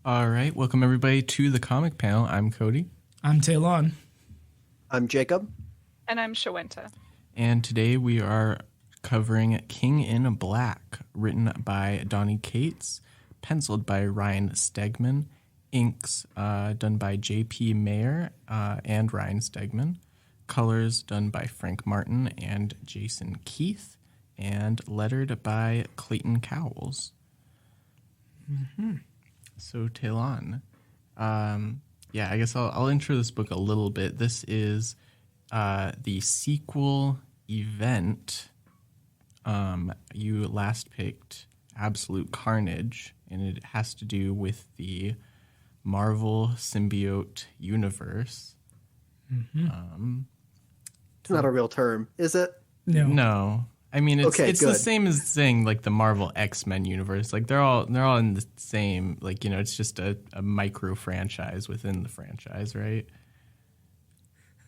All right, welcome everybody to the comic panel. I'm Cody. I'm Talon. I'm Jacob. And I'm Shawenta. And today we are covering King in Black, written by Donny Cates, penciled by Ryan Stegman, inks done by J.P. Mayer and Ryan Stegman, colors done by Frank Martin and Jason Keith, and lettered by Clayton Cowles. Mm-hmm. So, Talon, I guess I'll intro this book a little bit. This is the sequel event. You last picked Absolute Carnage, and it has to do with the Marvel symbiote universe. Mm-hmm. It's not a real term, is it? No. I mean, it's Okay, the good. same as saying like the Marvel X-Men universe. Like they're all in the same. Like, you know, it's just a micro franchise within the franchise, right?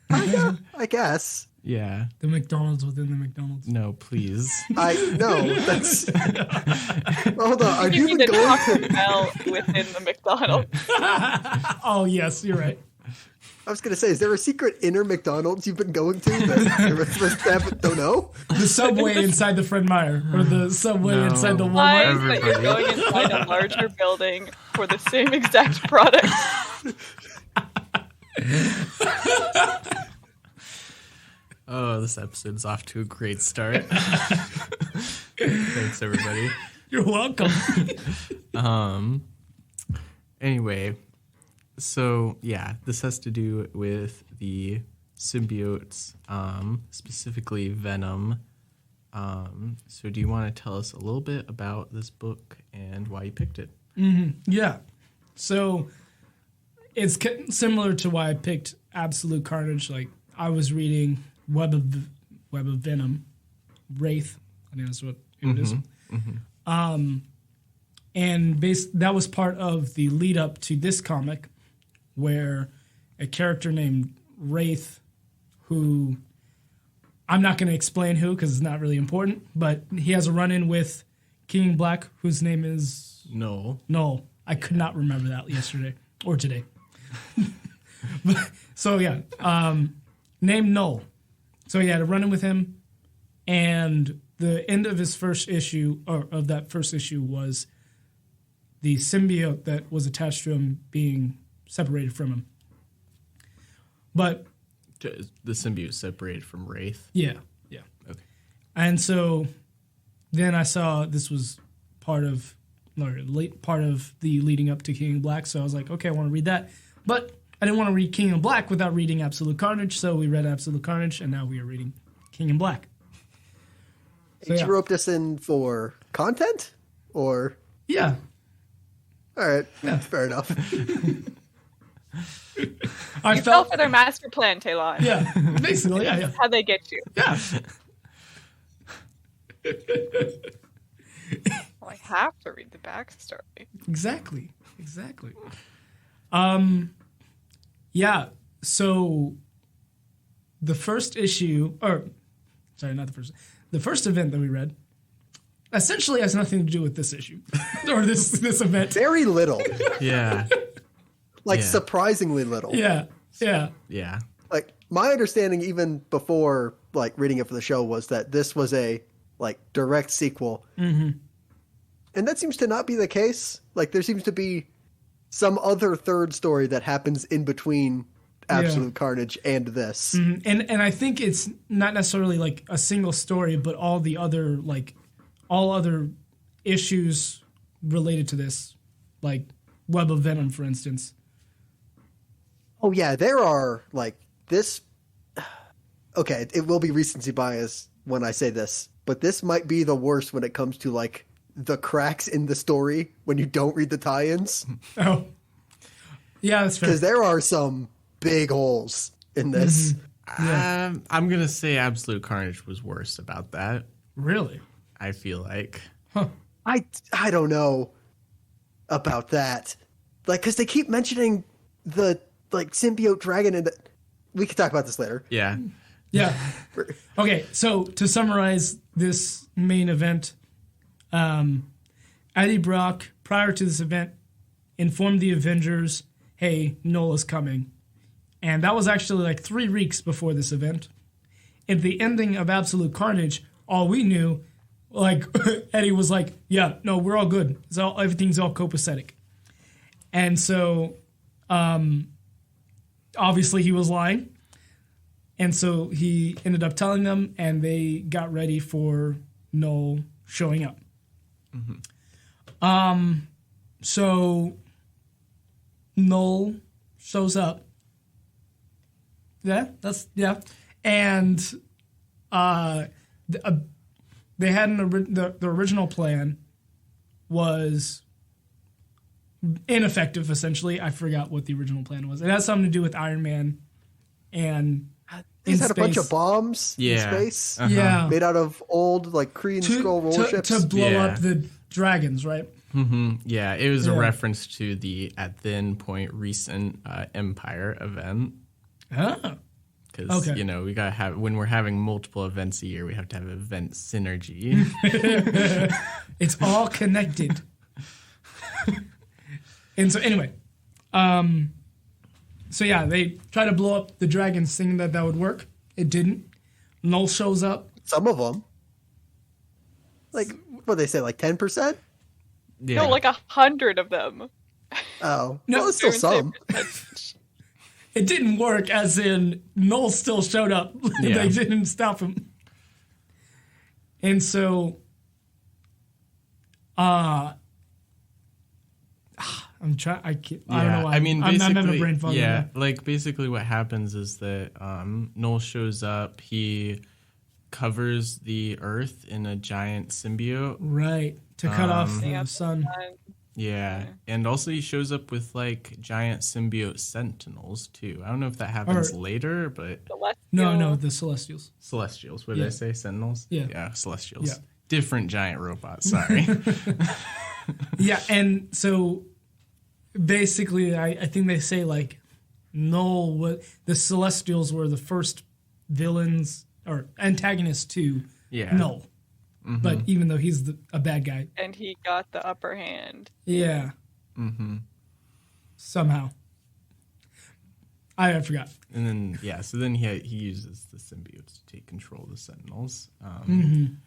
I guess. Yeah. The McDonald's within the McDonald's. No, please. That's. Hold on. Are You you mean even the going Taco to? Bell within the McDonald's? Oh, yes, you're right. I was going to say, is there a secret inner McDonald's you've been going to that the rest of us don't know? The Subway inside the Fred Meyer, or the Subway No. inside the Why Walmart. is that you're Everybody. going inside a larger building for the same exact product? Oh, this episode's off to a great start. Thanks, everybody. You're welcome. Anyway, so yeah, this has to do with the symbiotes, specifically Venom. So do you want to tell us a little bit about this book and why you picked it? Yeah. So it's similar to why I picked Absolute Carnage. Like, I was reading Web of Venom, Wraith. I think that's what it is. And that was part of the lead up to this comic, where a character named Wraith, who I'm not going to explain who because it's not really important, but he has a run-in with King in Black, whose name is No. Knull. I could not remember that yesterday or today. So yeah, named Knull. So he had a run-in with him, and the end of his first issue, or of that first issue, was the symbiote that was attached to him being separated from him. But The symbiote separated from Wraith. yeah. Okay. And so then I saw this was part of the leading up to King in Black. So I was like, okay, I want to read that. But I didn't want to read King in Black without reading Absolute Carnage. So we read Absolute Carnage, and now we are reading King in Black. So, Did yeah. you rope this in for content? Or. Yeah. All right. Fair enough. I You fell for their master plan, Talon. Yeah, basically, yeah. That's how they get you. Yeah. Well, I have to read the backstory. Exactly. Yeah, so the first issue, the first event that we read essentially has nothing to do with this issue or this event. Very little. Yeah. Like, Yeah. surprisingly little. Yeah. Yeah. Like, my understanding even before, like, reading it for the show was that this was a, like, direct sequel. Mm-hmm. And that seems to not be the case. Like, there seems to be some other third story that happens in between Absolute Carnage and this. And I think it's not necessarily like a single story, but all other issues related to this, like Web of Venom, for instance. Oh, yeah, there are, like, this... Okay, it will be recency bias when I say this, but this might be the worst when it comes to, like, the cracks in the story when you don't read the tie-ins. Oh. Yeah, that's fair. Because there are some big holes in this. I'm going to say Absolute Carnage was worse about that. Really? I feel like. I don't know about that. Like, because they keep mentioning the, like, symbiote dragon, and we can talk about this later. Yeah. Yeah. Okay, so to summarize this main event, Eddie Brock, prior to this event, informed the Avengers, hey, Knull is coming. And that was actually like 3 weeks before this event. At the ending of Absolute Carnage, all we knew, like, Eddie was like, yeah, no, we're all good. Everything's all copacetic. And so, obviously he was lying. And so he ended up telling them, and they got ready for Knull showing up. So Knull shows up. Yeah. And they had the original plan was ineffective, essentially. I forgot what the original plan was. It has something to do with Iron Man and They had a bunch of bombs in space. Yeah. Made out of old, like, Kree Skrull warships. To blow up the dragons, right? Yeah, it was a reference to the, at then point, recent Empire event. Ah. Because, you know, we gotta have, when we're having multiple events a year, we have to have event synergy. It's all connected. And so anyway, so yeah, they try to blow up the dragons thinking that would work. It didn't. Knull shows up. Some of them. Like, what they say, like 10%? Yeah. No, like 100 of them. Oh. No, well, it's still some. It didn't work, as in Knull still showed up. Yeah. They didn't stop him. And so, I'm trying. I don't know why. I mean, I'm basically, having a brain fog. yeah, like basically what happens is that Knull shows up. He covers the Earth in a giant symbiote. Right, to cut off the sun. Yeah, and also he shows up with like giant symbiote sentinels too. I don't know if that happens later, but No, the Celestials. Celestials. What did I say? Sentinels? Yeah, Celestials. Yeah. Different giant robots. Sorry. Yeah, and so basically, I think they say like Knull, the Celestials were the first villains or antagonists to Knull. But even though he's a bad guy. And he got the upper hand. Yeah. Somehow. I forgot. And then, so then he uses the symbiotes to take control of the Sentinels. And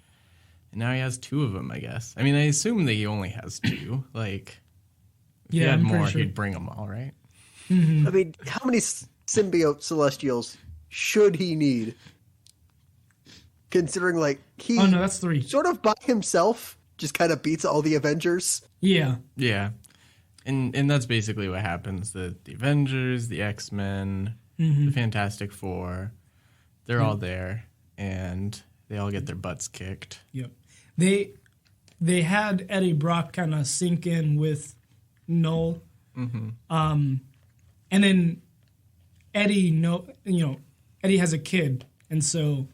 now he has 2 of them, I guess. I mean, I assume that he only has 2. Like, if he had I'm more, pretty sure. he'd bring them all, right? I mean, how many symbiote Celestials should he need? Considering, like, he Oh, no, that's 3. sort of by himself just kind of beats all the Avengers. Yeah. Yeah. And that's basically what happens. The Avengers, the X-Men, the Fantastic Four, they're all there, and they all get their butts kicked. Yep. They had Eddie Brock kind of sink in with Knull. And then Eddie has a kid, and so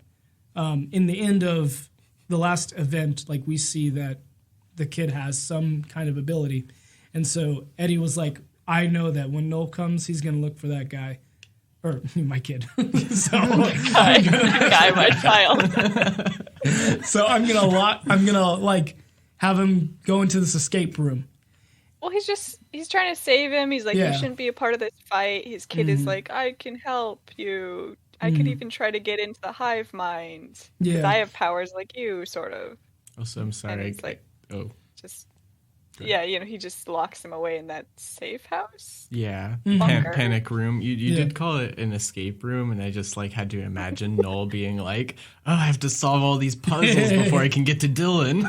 in the end of the last event, like, we see that the kid has some kind of ability, and so Eddie was like, I know that when Knull comes, he's gonna look for that guy, or my kid. So my child. So I'm gonna like have him go into this escape room. Well, he's trying to save him. He's like, Yeah. you shouldn't be a part of this fight. His kid is like, I can help you. I could even try to get into the hive mind. 'Cause Yeah. I have powers like you, sort of. Also, I'm sorry. And he's like, just, Good. yeah, he just locks him away in that safe house. Yeah, Bunker. panic room. You did call it an escape room, and I just like had to imagine Knull being like, "Oh, I have to solve all these puzzles before I can get to Dylan."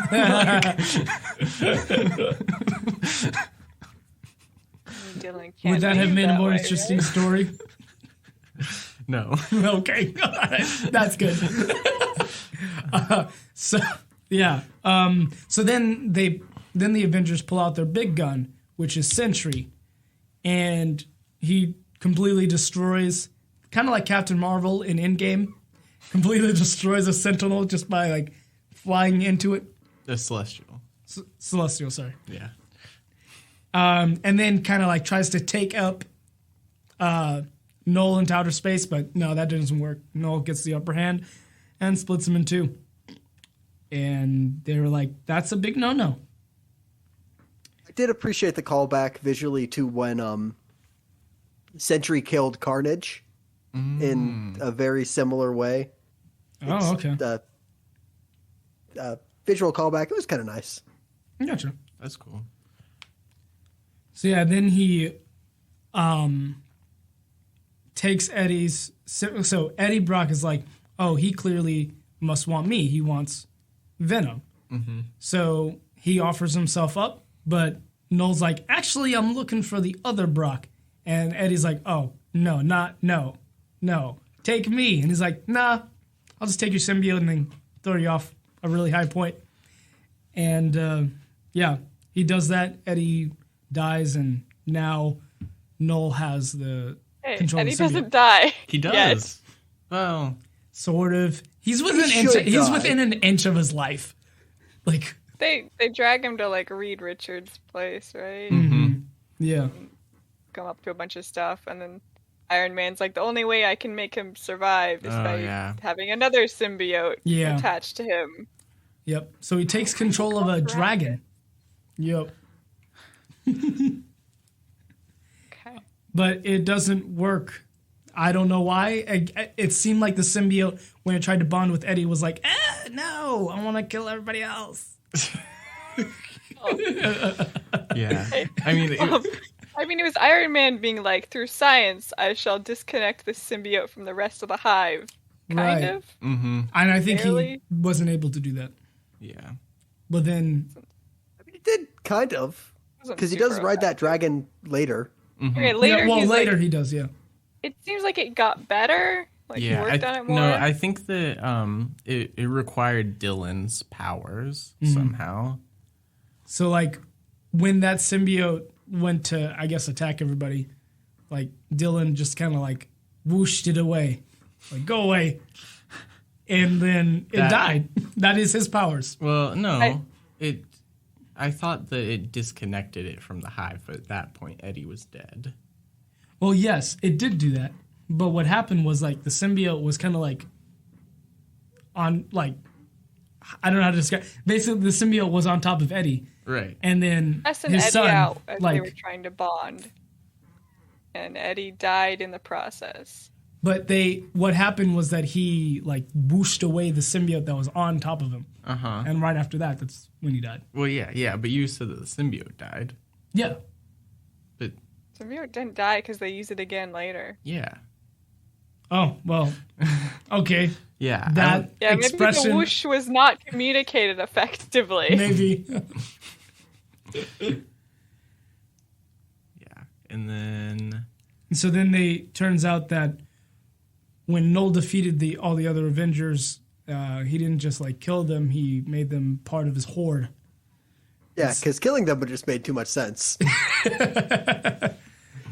Dylan can't Would that have leave made a more way, interesting right? story? No. Okay, that's good. So then the Avengers pull out their big gun, which is Sentry, and he completely destroys, kind of like Captain Marvel in Endgame, completely destroys a Sentinel just by like flying into it. The Celestial. Celestial, sorry. Yeah. And then kind of like tries to take up Knull into outer space, but no, that doesn't work. Knull gets the upper hand and splits him in 2. And they were like, that's a big no-no. I did appreciate the callback visually to when Sentry killed Carnage in a very similar way. Oh, okay. The visual callback, it was kind of nice. Gotcha. That's cool. So yeah, then he takes Eddie's. So Eddie Brock is like, oh, he clearly must want me. He wants Venom. Mm-hmm. So he offers himself up, but Knull's like, actually, I'm looking for the other Brock. And Eddie's like, oh, no, take me. And he's like, nah, I'll just take your symbiote and then throw you off a really high point. And yeah, he does that. Eddie dies, and now Knull has the control Eddie of the symbiote. doesn't die. He does. Yet. Well, Sort of. He's within an inch of his life. Like They drag him to like Reed Richards' place, right? mm-hmm. yeah. Come up to a bunch of stuff, and then Iron Man's like, the only way I can make him survive is by having another symbiote attached to him. Yep. So he takes control of a dragon. Yep. Okay. But it doesn't work. I don't know why. It seemed like the symbiote, when it tried to bond with Eddie, was like, no, I want to kill everybody else. Yeah. I mean, it was Iron Man being like, through science, I shall disconnect the symbiote from the rest of the hive. Kind of. Mm-hmm. And I think Barely. he wasn't able to do that. Yeah. But then... I mean, he did kind of, because he does ride that dragon later. Mm-hmm. Okay, later. Yeah, well, he's later like, he does, yeah. it seems like it got better. Like he worked on it more. No, I think that it required Dylan's powers somehow. So, like, when that symbiote went to, I guess, attack everybody, like, Dylan just kind of, like, whooshed it away. Like, go away. And then it died. That is his powers. Well, no. I thought that it disconnected it from the hive, but at that point, Eddie was dead. Well, yes, it did do that. But what happened was, like, the symbiote was kind of, like, on, like, I don't know how to describe. Basically, the symbiote was on top of Eddie. Right. And then Eddie his son, out as like, they were trying to bond. And Eddie died in the process. but what happened was that he, like, whooshed away the symbiote that was on top of him. Uh-huh. And right after that, that's when he died. Well, yeah, but you said that the symbiote died. Yeah. But Symbiote didn't die because they use it again later. yeah. Oh, well, okay. Yeah. That Yeah, expression, maybe the whoosh was not communicated effectively. maybe. Yeah. And then So then turns out that when Knull defeated all the other Avengers, he didn't just, like, kill them, he made them part of his horde. Yeah, because killing them would just made too much sense.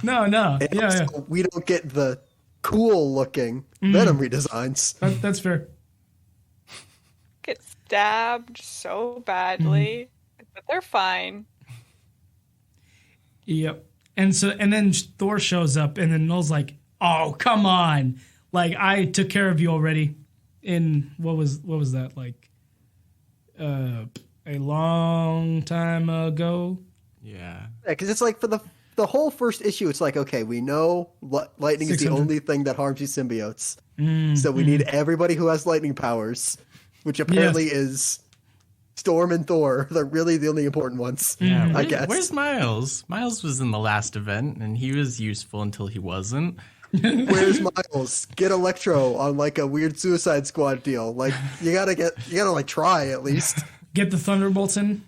No. And Yeah, also, yeah. we don't get the cool-looking Venom redesigns. That's fair. Get stabbed so badly, but they're fine. Yep. And then Thor shows up, and then Knull's like, "Oh, come on! Like, I took care of you already." In what was that, like? A long time ago. yeah. Yeah, because it's like for the whole first issue, it's like, okay, we know lightning is the 600. only thing that harms these symbiotes. So we need everybody who has lightning powers, which apparently is Storm and Thor. They're really the only important ones, Yeah. I guess. Where's Miles? Miles was in the last event, and he was useful until he wasn't. Where's Miles? Get Electro on like a weird Suicide Squad deal. Like you gotta like try at least. Get the Thunderbolts in.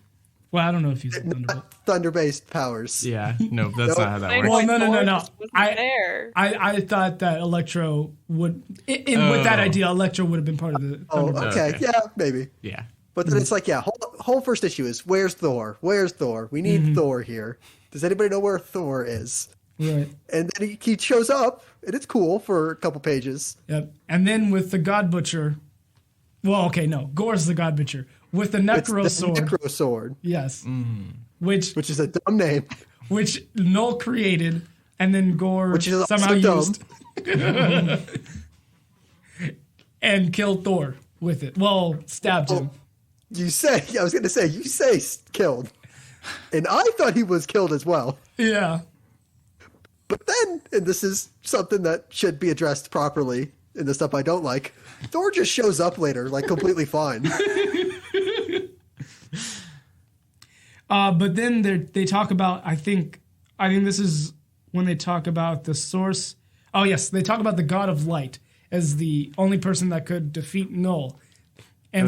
Well, I don't know if he's a Thunderbolt. Thunder-based powers. Yeah. No, that's not how that works. Well, no. Thor just wasn't there. I thought that Electro would, with that idea, Electro would have been part of the Oh, Thunderbolts. okay. Okay. Yeah, maybe. Yeah. But then it's like, yeah, whole first issue is where's Thor? Where's Thor? We need Thor here. Does anybody know where Thor is? Right. And then he shows up, and it's cool for a couple pages. Yep. And then with the God Butcher, well, okay, no, Gore's the God Butcher with the Necro It's the Sword. Necro Sword, Yes. Which which is a dumb name. which Knull created, and then Gore Which is somehow also dumb. used and killed Thor with it. Well, stabbed him. I was going to say, you say killed. And I thought he was killed as well. Yeah. But then, and this is something that should be addressed properly in the stuff I don't like, Thor just shows up later, like completely fine. But then they talk about, I think this is when they talk about the source. Oh yes, they talk about the God of Light as the only person that could defeat Knull. And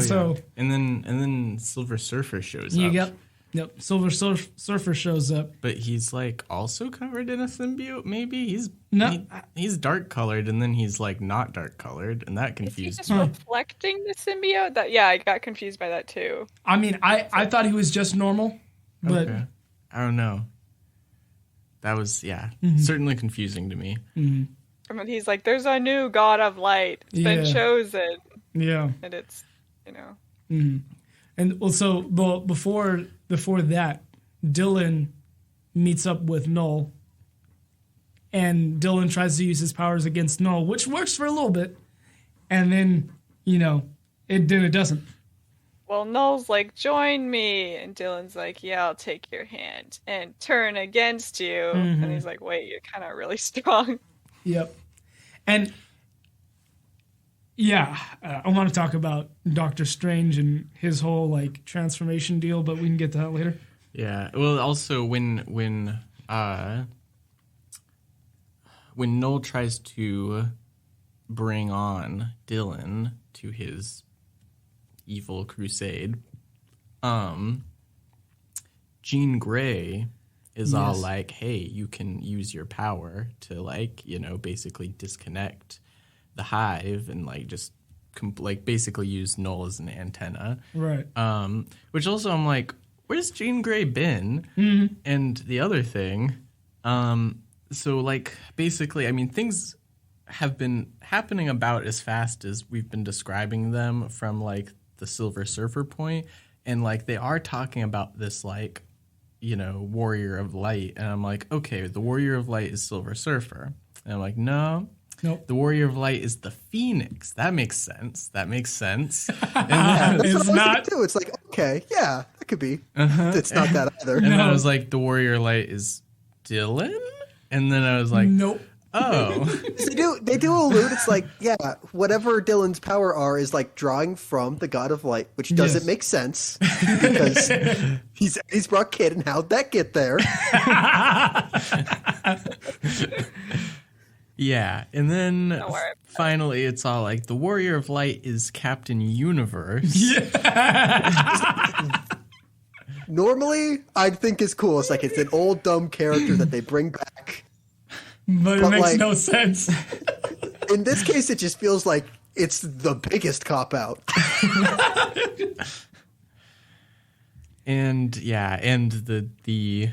and then Silver Surfer shows up. Yep. Silver Surfer shows up, but he's like also covered in a symbiote. Maybe he's dark colored, and then he's like not dark colored, and that confused me. Is he just reflecting the symbiote? I got confused by that too. I mean, I thought he was just normal, but I don't know. That was certainly confusing to me. Mm-hmm. I mean, he's like, "There's a new God of Light. It's been chosen." Yeah, and it's Mm-hmm. And also, before that, Dylan meets up with Knull, and Dylan tries to use his powers against Knull, which works for a little bit, and then it doesn't. Well, Knull's like, "Join me," and Dylan's like, "Yeah, I'll take your hand and turn against you." Mm-hmm. And he's like, "Wait, you're kind of really strong." Yep, and. Yeah, I want to talk about Doctor Strange and his whole like transformation deal, but we can get to that later. Yeah. Well, also when Knull tries to bring on Dylan to his evil crusade, Jean Grey is all like, "Hey, you can use your power to basically disconnect the hive and just basically use Knull as an antenna." Right. Which also I'm like, where's Jean Grey been? Mm-hmm. And the other thing, basically, I mean, things have been happening about as fast as we've been describing them from the Silver Surfer point, and they are talking about this Warrior of Light, and I'm like, okay, the Warrior of Light is Silver Surfer, and I'm like, no. Nope. The Warrior of Light is the Phoenix. That makes sense. And it's not too. It's like, okay, yeah, that could be. It's not that either. And then I was like, the Warrior of Light is Dylan? And then I was like, nope. Oh. They do allude. It's like, yeah, whatever Dylan's power are is drawing from the God of Light, which doesn't make sense because he's brought Kid, and how'd that get there? Yeah, and then finally it's all like, the Warrior of Light is Captain Universe. Yeah. Normally, I'd think it's cool. It's it's an old, dumb character that they bring back. But it makes no sense. In this case, it just feels like it's the biggest cop-out. And the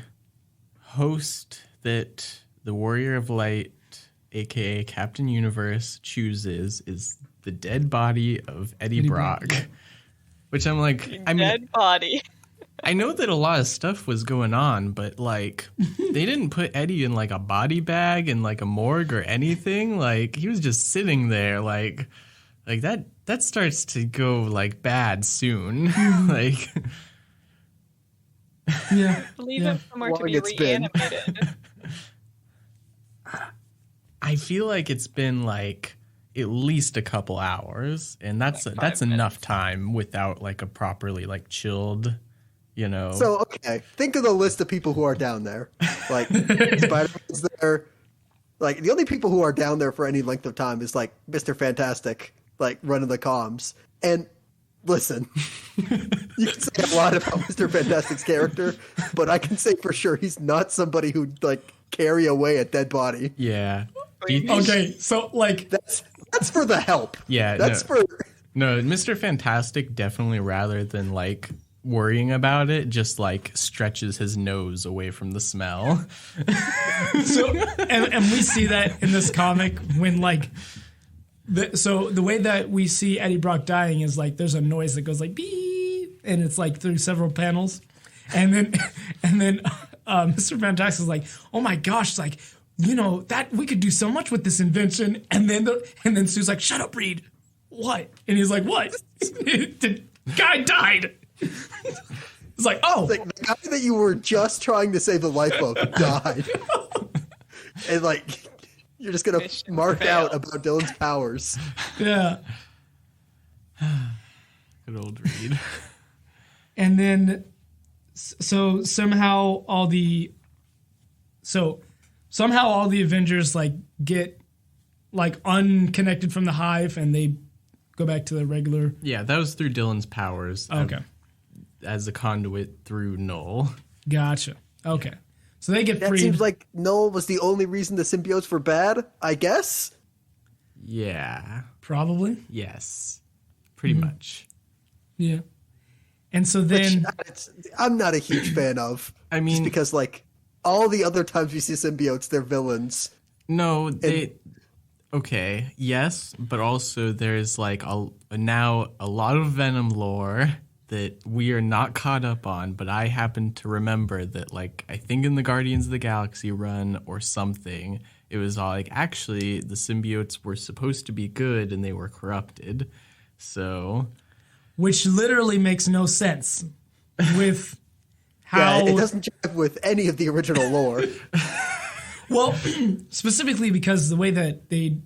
host that the Warrior of Light, aka Captain Universe, chooses is the dead body of Eddie Brock. Which I'm like, dead body. I know that a lot of stuff was going on, but they didn't put Eddie in a body bag in a morgue or anything. He was just sitting there that starts to go bad soon. Yeah. Leave him somewhere to be reanimated. I feel like it's been at least a couple hours, and that's enough time without a properly chilled, So okay, think of the list of people who are down there. Spider-Man's there. The only people who are down there for any length of time is Mr. Fantastic, running the comms. And listen, you can say a lot about Mr. Fantastic's character, but I can say for sure he's not somebody who carry away a dead body. Yeah. Okay, so that's for the help. Yeah, no, Mr. Fantastic definitely, rather than worrying about it, just stretches his nose away from the smell. So and we see that in this comic when the way that we see Eddie Brock dying is there's a noise that goes beep, and it's through several panels, and then Mr. Fantastic is oh my gosh, that we could do so much with this invention, and then Sue's like, shut up, Reed. What? And he's like, what? The guy died. It's like, oh, it's like the guy that you were just trying to save the life of died, and like you're just gonna mark out about Dylan's powers. Yeah. Good old Reed. And then, so somehow all the Avengers like get like unconnected from the hive and they go back to the regular. Yeah, that was through Dylan's powers. Okay. As a conduit through Knull. Gotcha. Okay. So they get That freed. seems like Knull was the only reason the symbiotes were bad, I guess? Yeah. Probably. Yes. Pretty much. Yeah. And so then... I'm not a huge fan of. I mean... Just because, like, all the other times we see symbiotes, they're villains. No, they... Okay, yes, but also there's, like, now a lot of Venom lore that we are not caught up on, but I happen to remember that, like, I think in the Guardians of the Galaxy run or something, it was all like, actually, the symbiotes were supposed to be good and they were corrupted. So... Which literally makes no sense with how... Yeah, it doesn't jive with any of the original lore. Well, specifically because the way that they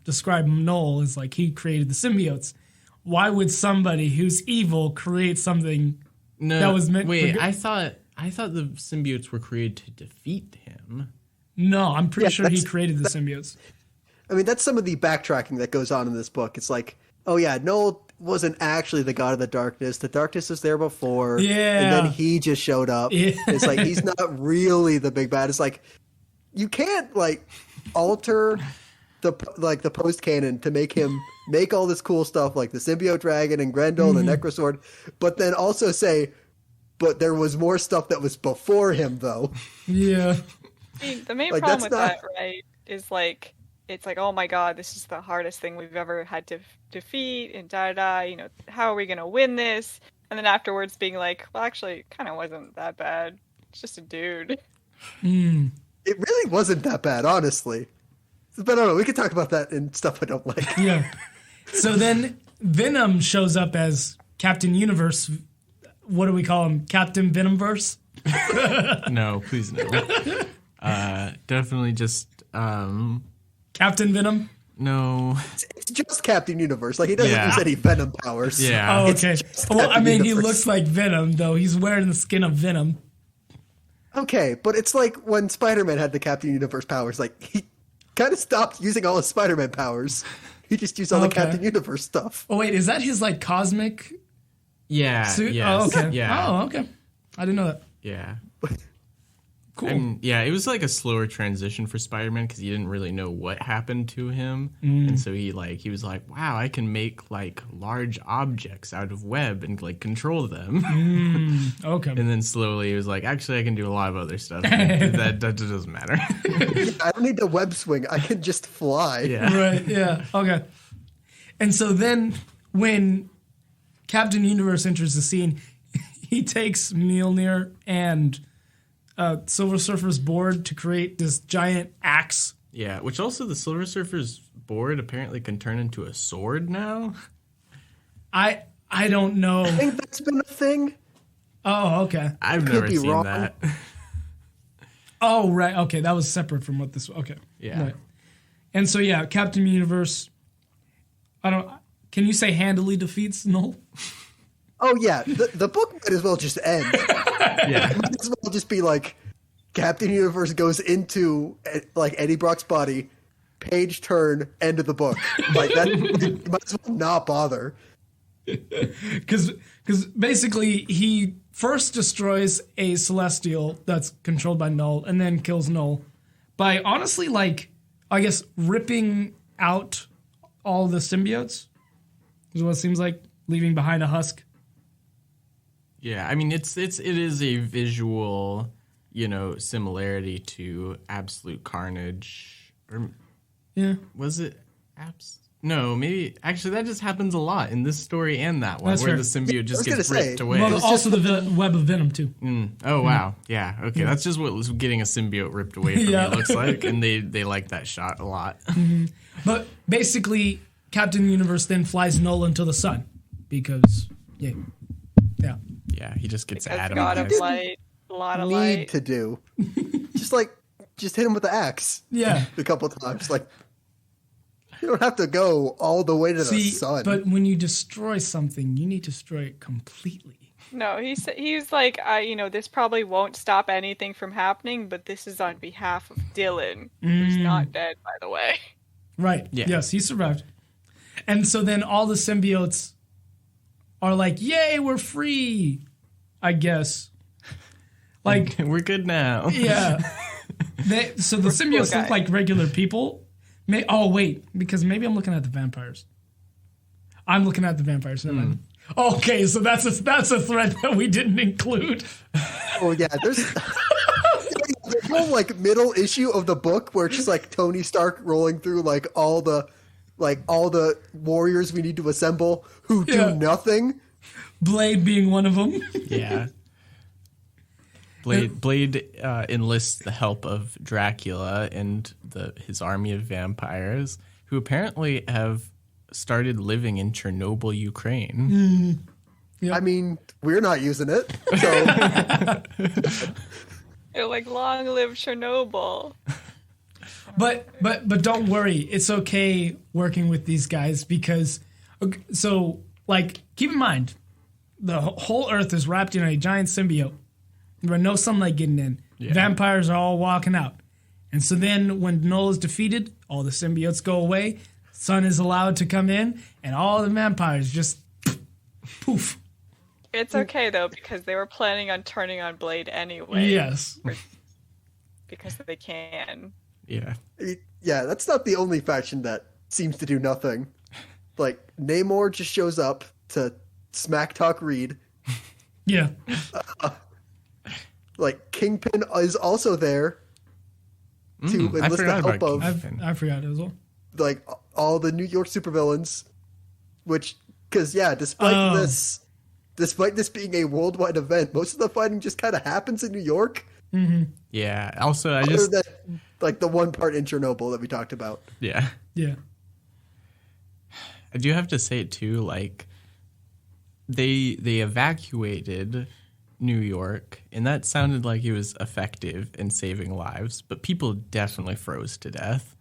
describe Knull is like he created the symbiotes. Why would somebody who's evil create something that was meant for good? I thought the symbiotes were created to defeat him. No, I'm pretty sure he created the symbiotes. I mean, that's some of the backtracking that goes on in this book. It's like, oh yeah, Knull wasn't actually the god of the darkness. The darkness was there before. Yeah. And then he just showed up. Yeah. It's like, he's not really the big bad. It's like, you can't, like, alter the post-canon to make him make all this cool stuff like the symbiote dragon and Grendel and the Necrosword, but then also say, but there was more stuff that was before him, though. Yeah. The main problem with that, right, is like, it's like, oh my god, this is the hardest thing we've ever had to defeat, and you know, how are we going to win this? And then afterwards being like, well, actually, it kind of wasn't that bad. It's just a dude. It really wasn't that bad, honestly. But I don't know, we could talk about that and stuff I don't like. Yeah. So then Venom shows up as Captain Universe. What do we call him? Captain Venomverse? No, please no. Definitely just... Captain Venom? No. It's just Captain Universe. Like, he doesn't use any Venom powers. Yeah. Oh, okay. Well, I mean, he Universe. looks like Venom, though. He's wearing the skin of Venom. Okay, but it's like when Spider-Man had the Captain Universe powers. Like, he kind of stopped using all his Spider-Man powers. He just used all the Captain Universe stuff. Oh, wait, is that his, like, cosmic suit? Yes, oh, okay. Yeah. Oh, okay. I didn't know that. Yeah. Cool. It was like a slower transition for Spider-Man because he didn't really know what happened to him, and so he was like, "Wow, I can make like large objects out of web and like control them." Okay. And then slowly he was like, "Actually, I can do a lot of other stuff. that doesn't matter." I don't need the web swing. I can just fly. Yeah. Right, yeah. Okay. And so then when Captain Universe enters the scene, he takes Mjolnir and Silver Surfer's board to create this giant axe. Yeah, which also the Silver Surfer's board apparently can turn into a sword now. I don't know. I think that's been a thing. Oh, okay. I've never seen wrong. that. Oh, right. Okay, that was separate from what this. Okay. Yeah. Right. And so yeah, Captain Universe. Can you say handily defeats Knull? Oh yeah, the book might as well just end. Yeah. It might as well just be like Captain Universe goes into like Eddie Brock's body, page turn, end of the book. Like that, you might as well not bother. Because basically he first destroys a Celestial that's controlled by Knull and then kills Knull by honestly, like, I guess ripping out all the symbiotes is what it seems like, leaving behind a husk. Yeah, I mean it is a visual, similarity to Absolute Carnage. Or Yeah. was it No, maybe actually that just happens a lot in this story and that one, That's where fair. the symbiote just gets gonna ripped say, away. Well, also the web of Venom too. Oh wow, yeah, okay, that's just what getting a symbiote ripped away from Yeah. me looks like, and they like that shot a lot. But basically, Captain Universe then flies Knull into the sun because, yeah. Yeah, he just gets because Adam. God of didn't light, a lot of need light. to do. just hit him with the axe. Yeah. A couple of times. Like, you don't have to go all the way to the sun. But when you destroy something, you need to destroy it completely. No, he's like, this probably won't stop anything from happening, but this is on behalf of Dylan, who's not dead, by the way. Right. Yeah. Yes, he survived. And so then all the symbiotes are like, yay, we're free, I guess. Like, We're good now. yeah. So the symbiotes look like regular people. Because maybe I'm looking at the vampires. I'm looking at the vampires. Never mind. Okay, so that's a thread that we didn't include. Oh yeah, there's the whole like middle issue of the book where it's just like Tony Stark rolling through like all the warriors we need to assemble who do nothing. Blade being one of them. Yeah. Blade enlists the help of Dracula and his army of vampires, who apparently have started living in Chernobyl, Ukraine. Yep. I mean, we're not using it. So They're like, long live Chernobyl. But don't worry, it's okay working with these guys because keep in mind, the whole Earth is wrapped in a giant symbiote. There are no sunlight getting in. Yeah. Vampires are all walking out. And so then when Knull is defeated, all the symbiotes go away, sun is allowed to come in, and all the vampires just poof. It's okay, though, because they were planning on turning on Blade anyway. Yes. Because they can. Yeah. Yeah, that's not the only faction that seems to do nothing. Like, Namor just shows up to smack talk Reed. Yeah. Like, Kingpin is also there to enlist the help of... I forgot as well. Like, all the New York supervillains. Which, because, yeah, despite this being a worldwide event, most of the fighting just kind of happens in New York. Mm-hmm. Yeah. Also, Other than, like, the one part in Chernobyl that we talked about. Yeah. Yeah. I do have to say, too, like, they evacuated New York, and that sounded like it was effective in saving lives, but people definitely froze to death.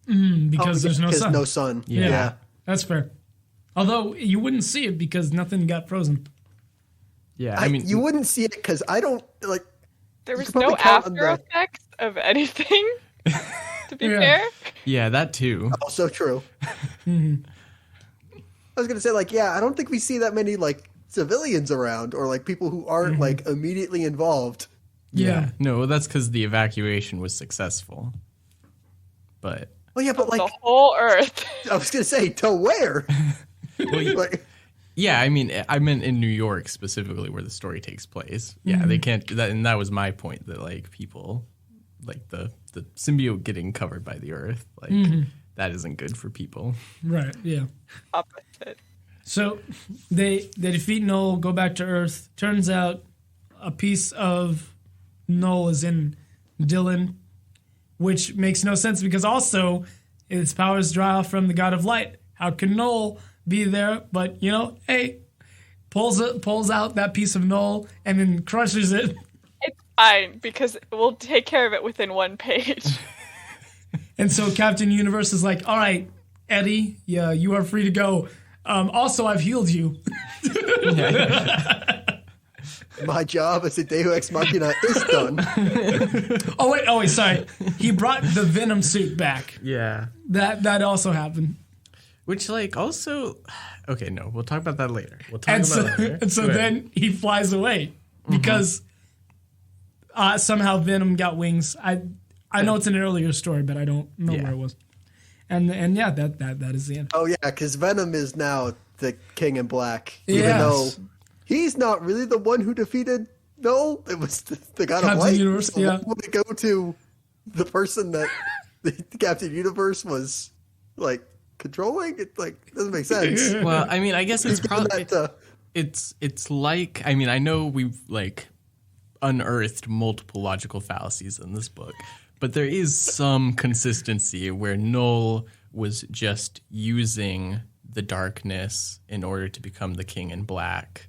Because there's no sun. No sun. Yeah. That's fair. Although you wouldn't see it because nothing got frozen. Yeah, I mean... You wouldn't see it because I don't, like... There was no after effects of anything, to be fair. Yeah, that too. Also true. Mm-hmm. I was going to say, like, yeah, I don't think we see that many, like, civilians around or, like, people who aren't, like, immediately involved. Yeah. No, that's because the evacuation was successful. But... Well, yeah, but, like... The whole Earth. I was going to say, to where? Yeah, I mean, I meant in New York specifically where the story takes place. Yeah, they can't... and that was my point, that, like, people... Like, the symbiote getting covered by the Earth, like, that isn't good for people. Right, yeah. Opposite. So they defeat Knull, go back to Earth. Turns out a piece of Knull is in Dylan, which makes no sense because also its powers draw from the God of Light. How can Knull be there? But, hey, pulls out that piece of Knull and then crushes it. It's fine because we'll take care of it within one page. And so Captain Universe is like, all right, Eddie, yeah, you are free to go. Also, I've healed you. My job as a Deus Ex Machina is done. Oh wait, sorry. He brought the Venom suit back. Yeah. That also happened. Which, like, also... Okay, no, we'll talk about that later. And so then he flies away because somehow Venom got wings. I know it's an earlier story, but I don't know where it was. And yeah, that is the end. Oh yeah, because Venom is now the King in Black, even though he's not really the one who defeated Knull. It was the God of Light. Universe, so would it go to the person that the Captain Universe was like controlling? It doesn't make sense. Well, I mean, I guess it's probably it's like, I mean, I know we've like unearthed multiple logical fallacies in this book. But there is some consistency where Knull was just using the darkness in order to become the King in Black.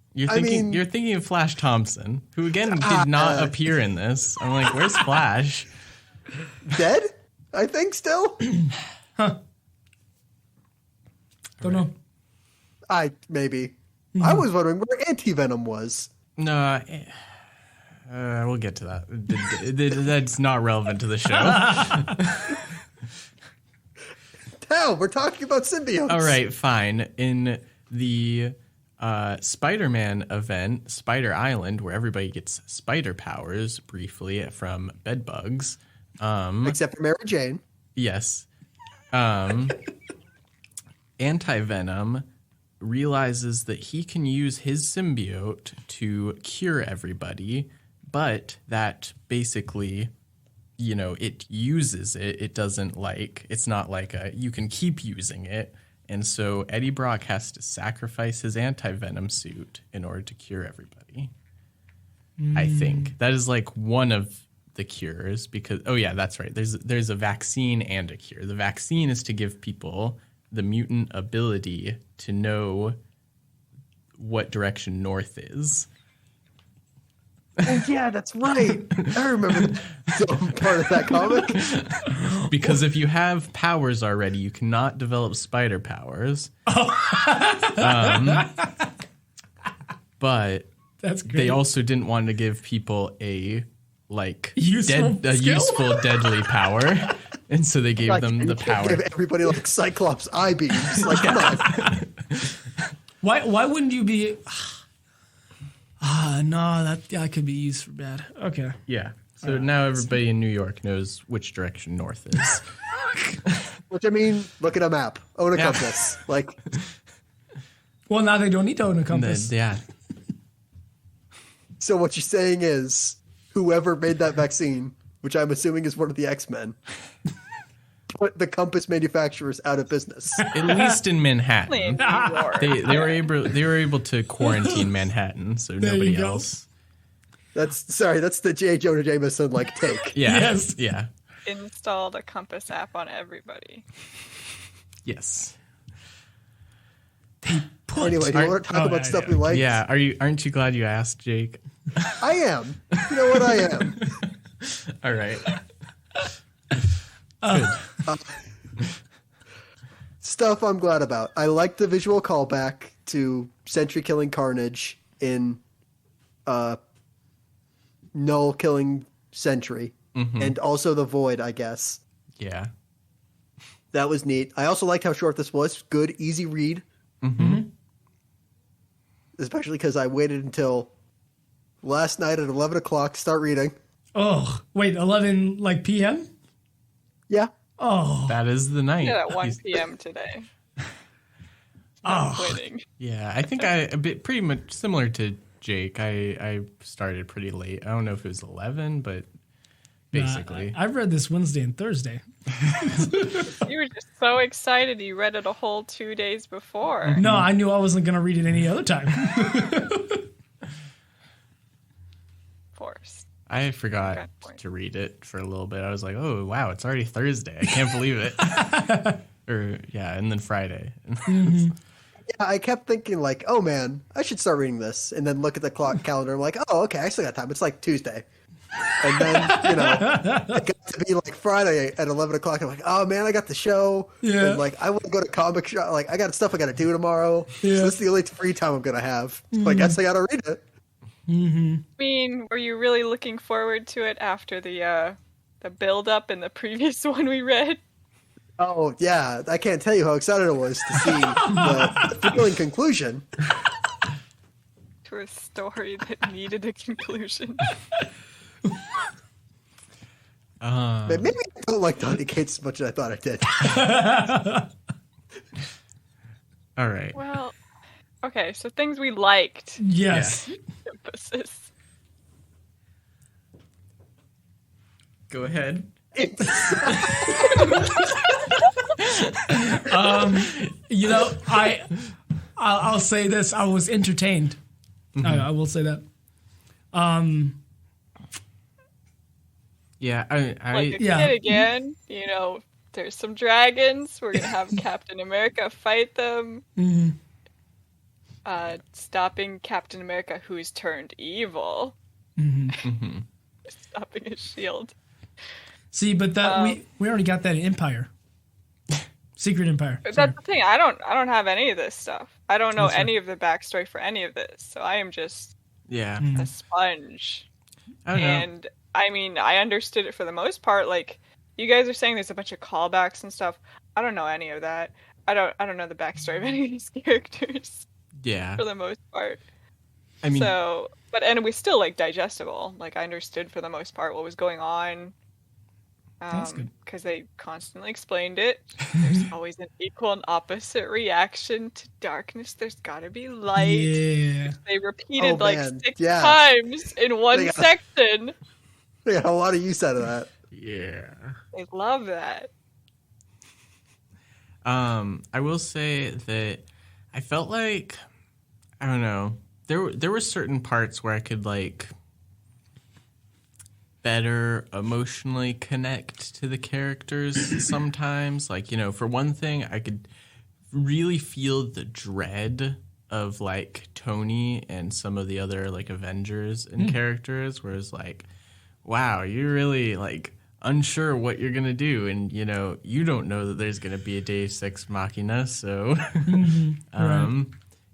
You're thinking of Flash Thompson, who again did not appear in this. I'm like, where's Flash? Dead? I think still. Huh. Don't know. Maybe. I was wondering where Anti-Venom was. No, we'll get to that. That's not relevant to the show. Hell, we're talking about symbiotes. All right, fine. In the Spider-Man event, Spider Island, where everybody gets spider powers briefly from bedbugs. Except for Mary Jane. Yes. Anti-Venom realizes that he can use his symbiote to cure everybody, but that basically, it uses it. It doesn't it's not like you can keep using it. And so Eddie Brock has to sacrifice his anti-venom suit in order to cure everybody. I think that is one of the cures because, oh yeah, that's right. There's a vaccine and a cure. The vaccine is to give people the mutant ability to know what direction north is. Oh, yeah, that's right. I remember some part of that comic. Because if you have powers already, you cannot develop spider powers. But that's great. They also didn't want to give people a useful deadly power. And so they gave them the power. Give everybody Cyclops eye beams. Come on. Why wouldn't you be? No, that could be used for bad. Okay. Yeah. So now everybody in New York knows which direction north is. Which, look at a map. Own a compass. Well, now they don't need to own a compass. Yeah. So what you're saying is, whoever made that vaccine, which I'm assuming is one of the X-Men, put the compass manufacturers out of business. At least in Manhattan. They were able to quarantine Manhattan, so nobody else. That's the J. Jonah Jameson take. Yeah. Yes. Yeah. installed a compass app on everybody. Yes. Anyway, do you want to talk about stuff we like? Yeah. Aren't you glad you asked, Jake? I am. You know what I am. All right. Stuff I'm glad about. I like the visual callback to Sentry killing Carnage in Knull killing Sentry. Mm-hmm. And also the Void, I guess. Yeah. That was neat. I also liked how short this was. Good, easy read. Mm-hmm. Especially because I waited until last night at 11 o'clock to start reading. Oh, wait, 11 p.m.? Yeah. Oh. That is the night. Yeah, at 1 p.m. today. Quitting. Yeah, I think pretty much similar to Jake. I started pretty late. I don't know if it was 11, but basically. I read this Wednesday and Thursday. You were just so excited you read it a whole 2 days before. No, I knew I wasn't going to read it any other time. Forced. I forgot to read it for a little bit. I was like, oh, wow, it's already Thursday. I can't believe it. And then Friday. Yeah, I kept thinking oh man, I should start reading this. And then look at the clock calendar. I'm like, oh, okay, I still got time. It's Tuesday. And then, it got to be Friday at 11 o'clock. I'm like, oh man, I got the show. Yeah. And I want to go to comic shop. I got stuff I got to do tomorrow. Yeah. So this is the only free time I'm going to have. So I guess I got to read it. Mm-hmm. I mean, were you really looking forward to it after the build up in the previous one we read? Oh yeah, I can't tell you how excited I was to see the fulfilling conclusion to a story that needed a conclusion. Maybe I don't like Donny Cates as much as I thought I did. All right. Well, okay, so things we liked. Yes. Yeah. Emphasis. Go ahead. I'll say this. I was entertained. Mm-hmm. I will say that. Yeah, kid again, there's some dragons. We're going to have Captain America fight them. Mm-hmm. stopping Captain America, who's turned evil. Stopping his shield. See, but that we already got that in Empire. Secret Empire. Sorry. That's the thing. I don't have any of this stuff. I don't know any of the backstory for any of this. So I am just a sponge. And I mean, I understood it for the most part. Like, you guys are saying there's a bunch of callbacks and stuff. I don't know any of that. I don't know the backstory of any of these characters. Yeah. For the most part. I mean, and it was still like digestible. Like, I understood for the most part what was going on. That's good. Because they constantly explained it. There's always an equal and opposite reaction to darkness. There's gotta be light. Yeah. They repeated six yeah. times in one section. They got a lot of use out of that. Yeah. I love that. I will say that I felt like, I don't know, there were certain parts where I could like better emotionally connect to the characters sometimes. Like, you know, for one thing, I could really feel the dread of like Tony and some of the other like Avengers and characters, where it's like, wow, you're really like unsure what you're gonna do, and you know, you don't know that there's gonna be a Deus Ex Machina, so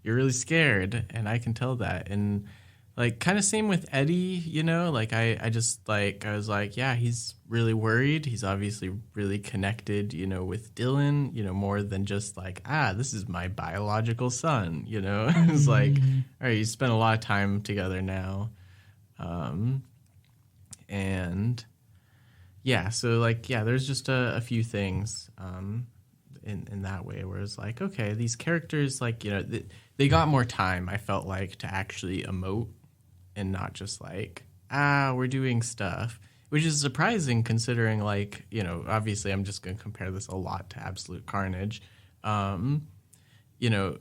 you're really scared, and I can tell that. And like, kind of same with Eddie, you know, like I just like, I was like, yeah, he's really worried. He's obviously really connected, you know, with Dylan, you know, more than just like, this is my biological son, you know. It's like, all right, you spent a lot of time together now. And yeah, so like, yeah, there's just a few things in that way where it's like, okay, these characters, like, you know, they got more time, I felt like, to actually emote and not just like, we're doing stuff, which is surprising considering, like, you know, obviously I'm just going to compare this a lot to Absolute Carnage. You know,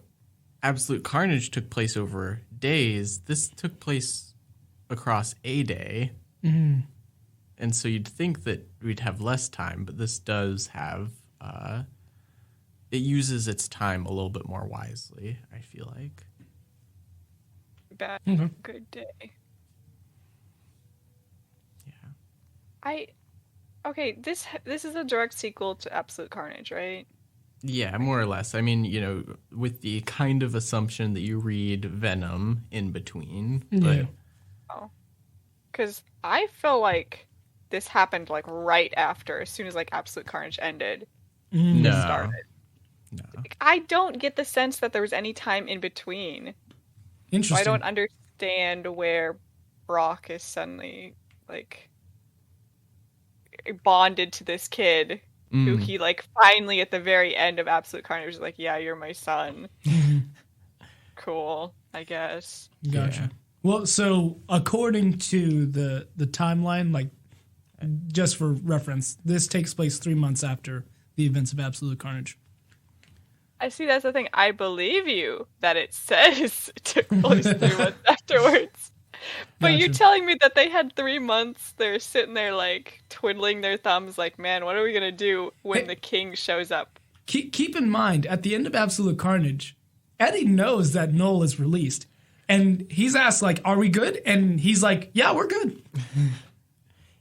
Absolute Carnage took place over days. This took place across a day. And so you'd think that we'd have less time, but this does have, it uses its time a little bit more wisely, I feel like. Bad, good day. Yeah. Okay, this is a direct sequel to Absolute Carnage, right? Yeah, more or less. I mean, you know, with the kind of assumption that you read Venom in between. But... Oh. Because I feel like this happened like right after, as soon as like Absolute Carnage ended. No. Started. No. Like, I don't get the sense that there was any time in between. Interesting. I don't understand where Brock is suddenly like bonded to this kid who he like finally at the very end of Absolute Carnage was like, yeah, you're my son. Cool, I guess. Gotcha. Yeah. Well, so according to the timeline, like just for reference, this takes place 3 months after the events of Absolute Carnage. I see, that's the thing. I believe you that it says it took place 3 months afterwards. But Gotcha. You're telling me that they had 3 months, they're sitting there like twiddling their thumbs like, man, what are we going to do when the king shows up? Keep in mind, at the end of Absolute Carnage, Eddie knows that Knull is released. And he's asked, like, are we good? And he's like, yeah, we're good.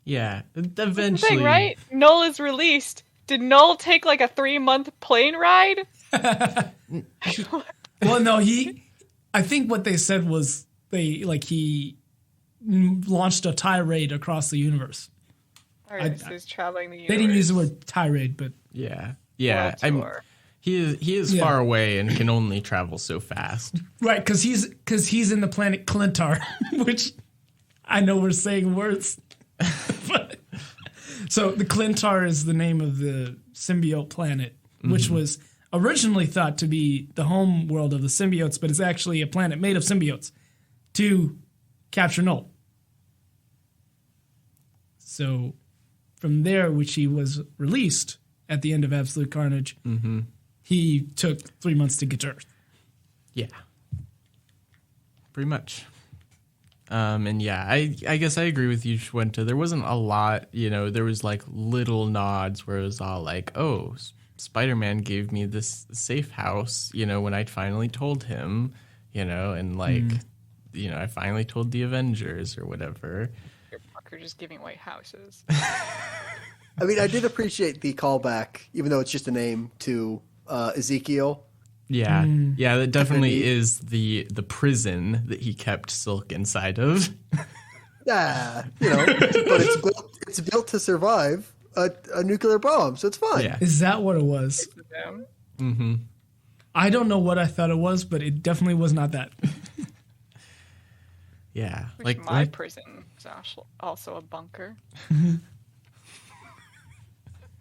Yeah, eventually. That's the thing, right? Knull is released. Did Knull take like a 3-month plane ride? Well, no, I think what they said was he launched a tirade across the universe. All right, so he's traveling the universe. They didn't use the word tirade, but Yeah. He is far away and can only travel so fast. right, because he's in the planet Clintar, which I know we're saying words. But, so the Clintar is the name of the symbiote planet, which was originally thought to be the home world of the symbiotes, but it's actually a planet made of symbiotes to capture Knull. So from there, which he was released at the end of Absolute Carnage, he took 3 months to get to Earth. Yeah. Pretty much. And yeah, I guess I agree with you, Schwenta. There wasn't a lot, you know, there was like little nods where it was all like, oh, Spider-Man gave me this safe house, you know, when I finally told him, and like, I finally told the Avengers or whatever. Your fucker just giving away houses. I mean, I did appreciate the callback, even though it's just a name, to Ezekiel. Yeah, yeah, that definitely is the prison that he kept Silk inside of. Yeah, but it's built to survive a nuclear bomb, so it's fine. Yeah. Is that what it was? Mm-hmm. I don't know what I thought it was, but it definitely was not that. Yeah, Which my prison is also a bunker.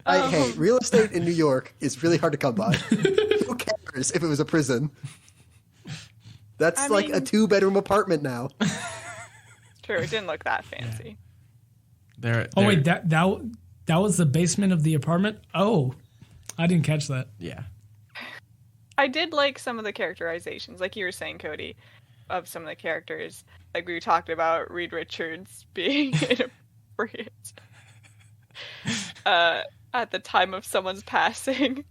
Hey, real estate in New York is really hard to come by. Who cares if it was a prison? That's a 2-bedroom apartment now. True, it didn't look that fancy. Oh wait, that was the basement of the apartment? Oh, I didn't catch that. Yeah. I did like some of the characterizations, like you were saying, Cody, of some of the characters. Like we talked about Reed Richards being inappropriate at the time of someone's passing.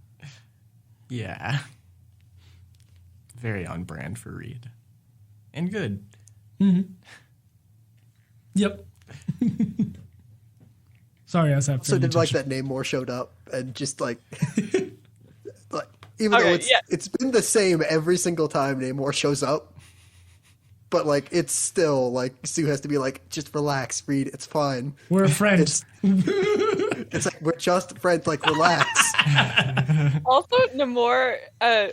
Yeah. Very on brand for Reed. And good. Mm-hmm. Yep. Sorry, I was having. So did like that Namor showed up and just like, even though it's been the same every single time Namor shows up, but like it's still like Sue has to be like, just relax, Reed, it's fine. We're friends. It's like we're just friends. Like relax. Also, Namor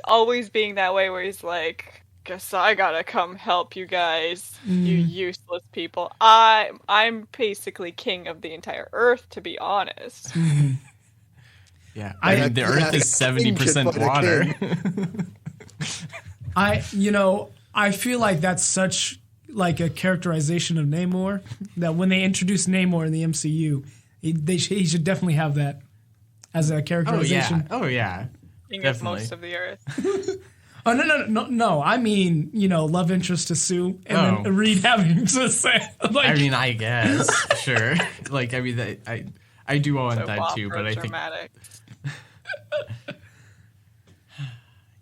always being that way, where he's like, guess I gotta come help you guys, you useless people. I'm basically king of the entire earth, to be honest. Yeah, the earth is 70% water. I feel like that's such like a characterization of Namor that when they introduce Namor in the MCU, he should definitely have that as a characterization. Oh yeah. King of most of the earth. Oh no! I mean, love interest to Sue, and then Reed having to say. Like, I mean, I guess sure. Like, I mean, I do want that too, but I think.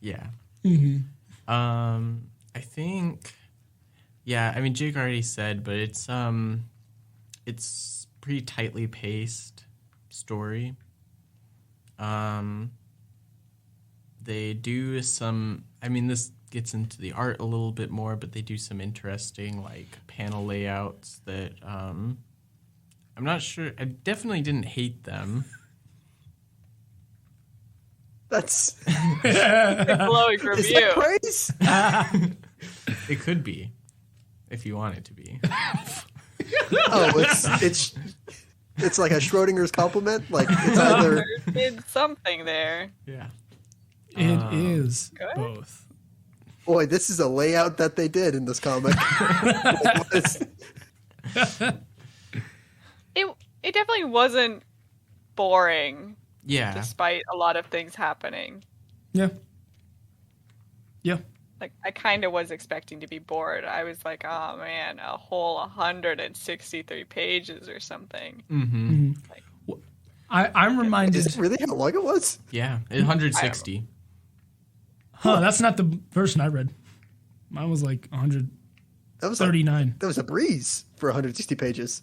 Yeah. Mm-hmm. I think. Yeah, I mean, Jake already said, but it's pretty tightly paced story. They do some. I mean, this gets into the art a little bit more, but they do some interesting like panel layouts that I'm not sure. I definitely didn't hate them. That's glowing review. Is that praise? It could be, if you want it to be. Oh, it's like a Schrodinger's compliment. Like it's either did something there. Yeah. It is both. Boy, this is a layout that they did in this comic. It definitely wasn't boring. Yeah. Despite a lot of things happening. Yeah. Yeah. Like, I kind of was expecting to be bored. I was like, oh man, a whole 163 pages or something. Mm-hmm. Like, I'm reminded. Is it really how long it was? Yeah, 160. Huh, that's not the version I read. Mine was like 139. That was a breeze for 160 pages.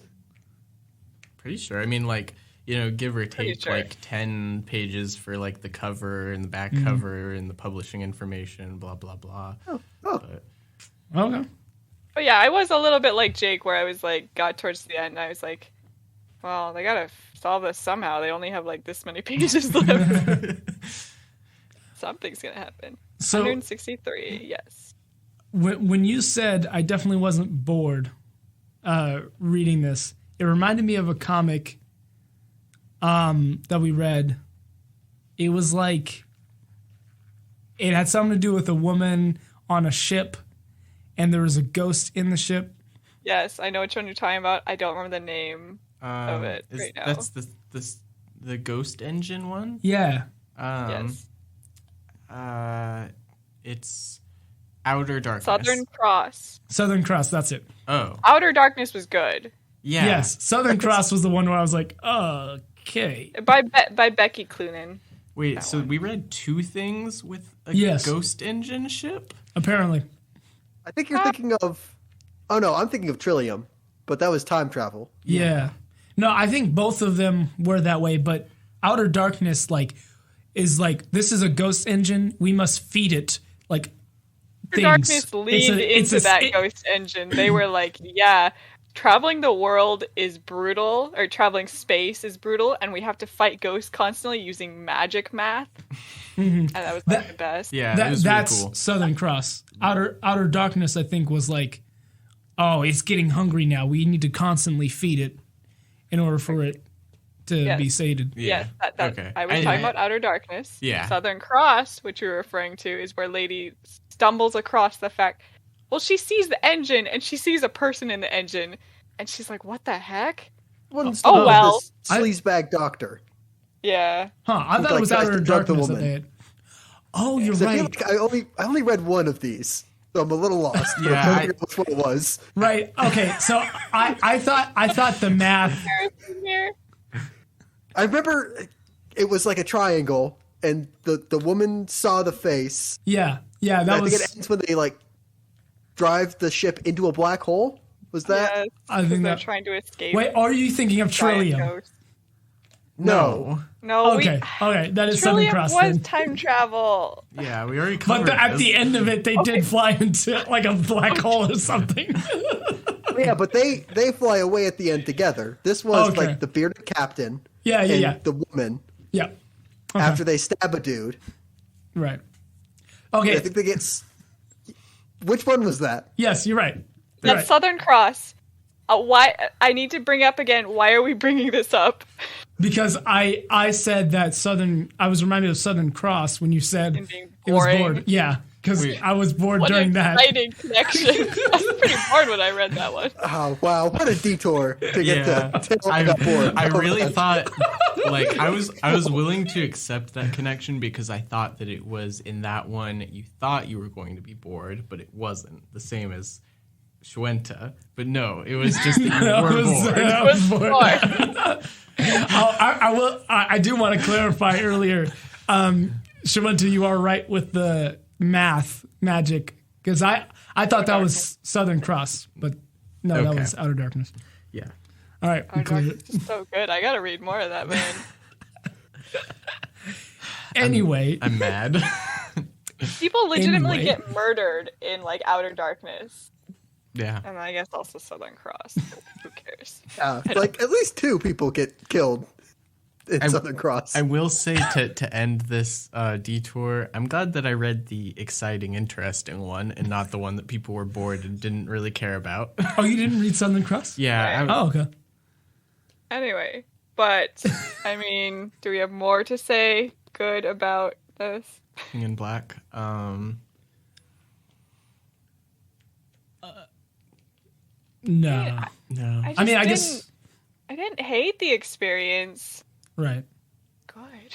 Pretty sure. I mean, like, give or take, sure. like 10 pages for like the cover and the back cover and the publishing information, blah blah blah. Oh. But, Okay. But yeah, I was a little bit like Jake, where I was like, got towards the end, and I was like, well, they gotta solve this somehow. They only have like this many pages left. Something's gonna happen. So 163, yes. When you said I definitely wasn't bored reading this, it reminded me of a comic that we read. It was like it had something to do with a woman on a ship, and there was a ghost in the ship. Yes, I know which one you're talking about. I don't remember the name of it right now. That's the Ghost Engine one? Yeah. Yes. It's Outer Darkness. Southern Cross, that's it. Oh. Outer Darkness was good. Yeah. Yes, Southern Cross was the one where I was like, okay. By Becky Cloonan. Wait, so we read two things with a Ghost Engine ship? Apparently. I think you're thinking of. Oh no, I'm thinking of Trillium, but that was time travel. Yeah. No, I think both of them were that way, but Outer Darkness is like, this is a ghost engine. We must feed it like things. Darkness leaned into that ghost engine. They were like, yeah, traveling the world is brutal, or traveling space is brutal, and we have to fight ghosts constantly using magic math. And that was the best. Yeah, that's really cool. Southern Cross. Outer Darkness, I think, was like, oh, it's getting hungry now. We need to constantly feed it in order for it to be sated. Yeah. Yes, okay. I was talking about Outer Darkness. Yeah. Southern Cross, which you're referring to, is where Lady stumbles across the fact, well, she sees the engine and she sees a person in the engine, and she's like, what the heck? Well. Sleazebag doctor. Yeah. Huh, I thought it was Outer Darkness that they had. Oh, you're right. I only read one of these, so I'm a little lost. Yeah, I don't know which one it was. Right. Okay. So I thought the math. I remember it was like a triangle, and the woman saw the face. Yeah. That I was. think it ends when they drive the ship into a black hole. Was that? Yes, I think they're trying to escape. Wait, are you thinking of Trillium? No. Okay. That is Southern Cross. Trillium was time travel. Yeah, we already covered But at the end of it, they did fly into like a black hole or something. Yeah, but they fly away at the end together. This was like the bearded captain. Yeah. The woman. Yeah. Okay. After they stab a dude. Right. Okay. I think they get. Which one was that? Yes, you're right. That's Southern Cross. Why? I need to bring up again. Why are we bringing this up? Because I said that I was reminded of Southern Cross when you said it was bored. Yeah, because I was bored during that. Exciting connection. I was pretty bored when I read that one. Oh wow! What a detour to get to. I really thought, I was willing to accept that connection because I thought that it was in that one you thought you were going to be bored, but it wasn't the same as Shuenta. But no, it was just that you were bored. I do want to clarify earlier, Shuenta, you are right with the magic, because I thought that was Southern Cross, but no, that was Outer Darkness. Yeah. All right. Outer Darkness is so good. I gotta read more of that, man. Anyway, I'm mad. People legitimately get murdered in Outer Darkness. Yeah. And I guess also Southern Cross. Who cares? At least 2 people get killed in Southern Cross. I will say to end this detour, I'm glad that I read the exciting, interesting one and not the one that people were bored and didn't really care about. Oh, you didn't read Southern Cross? Yeah. Oh, okay. Anyway, but, I mean, do we have more to say good about this? King in Black. No. I guess I didn't hate the experience. Right. Good.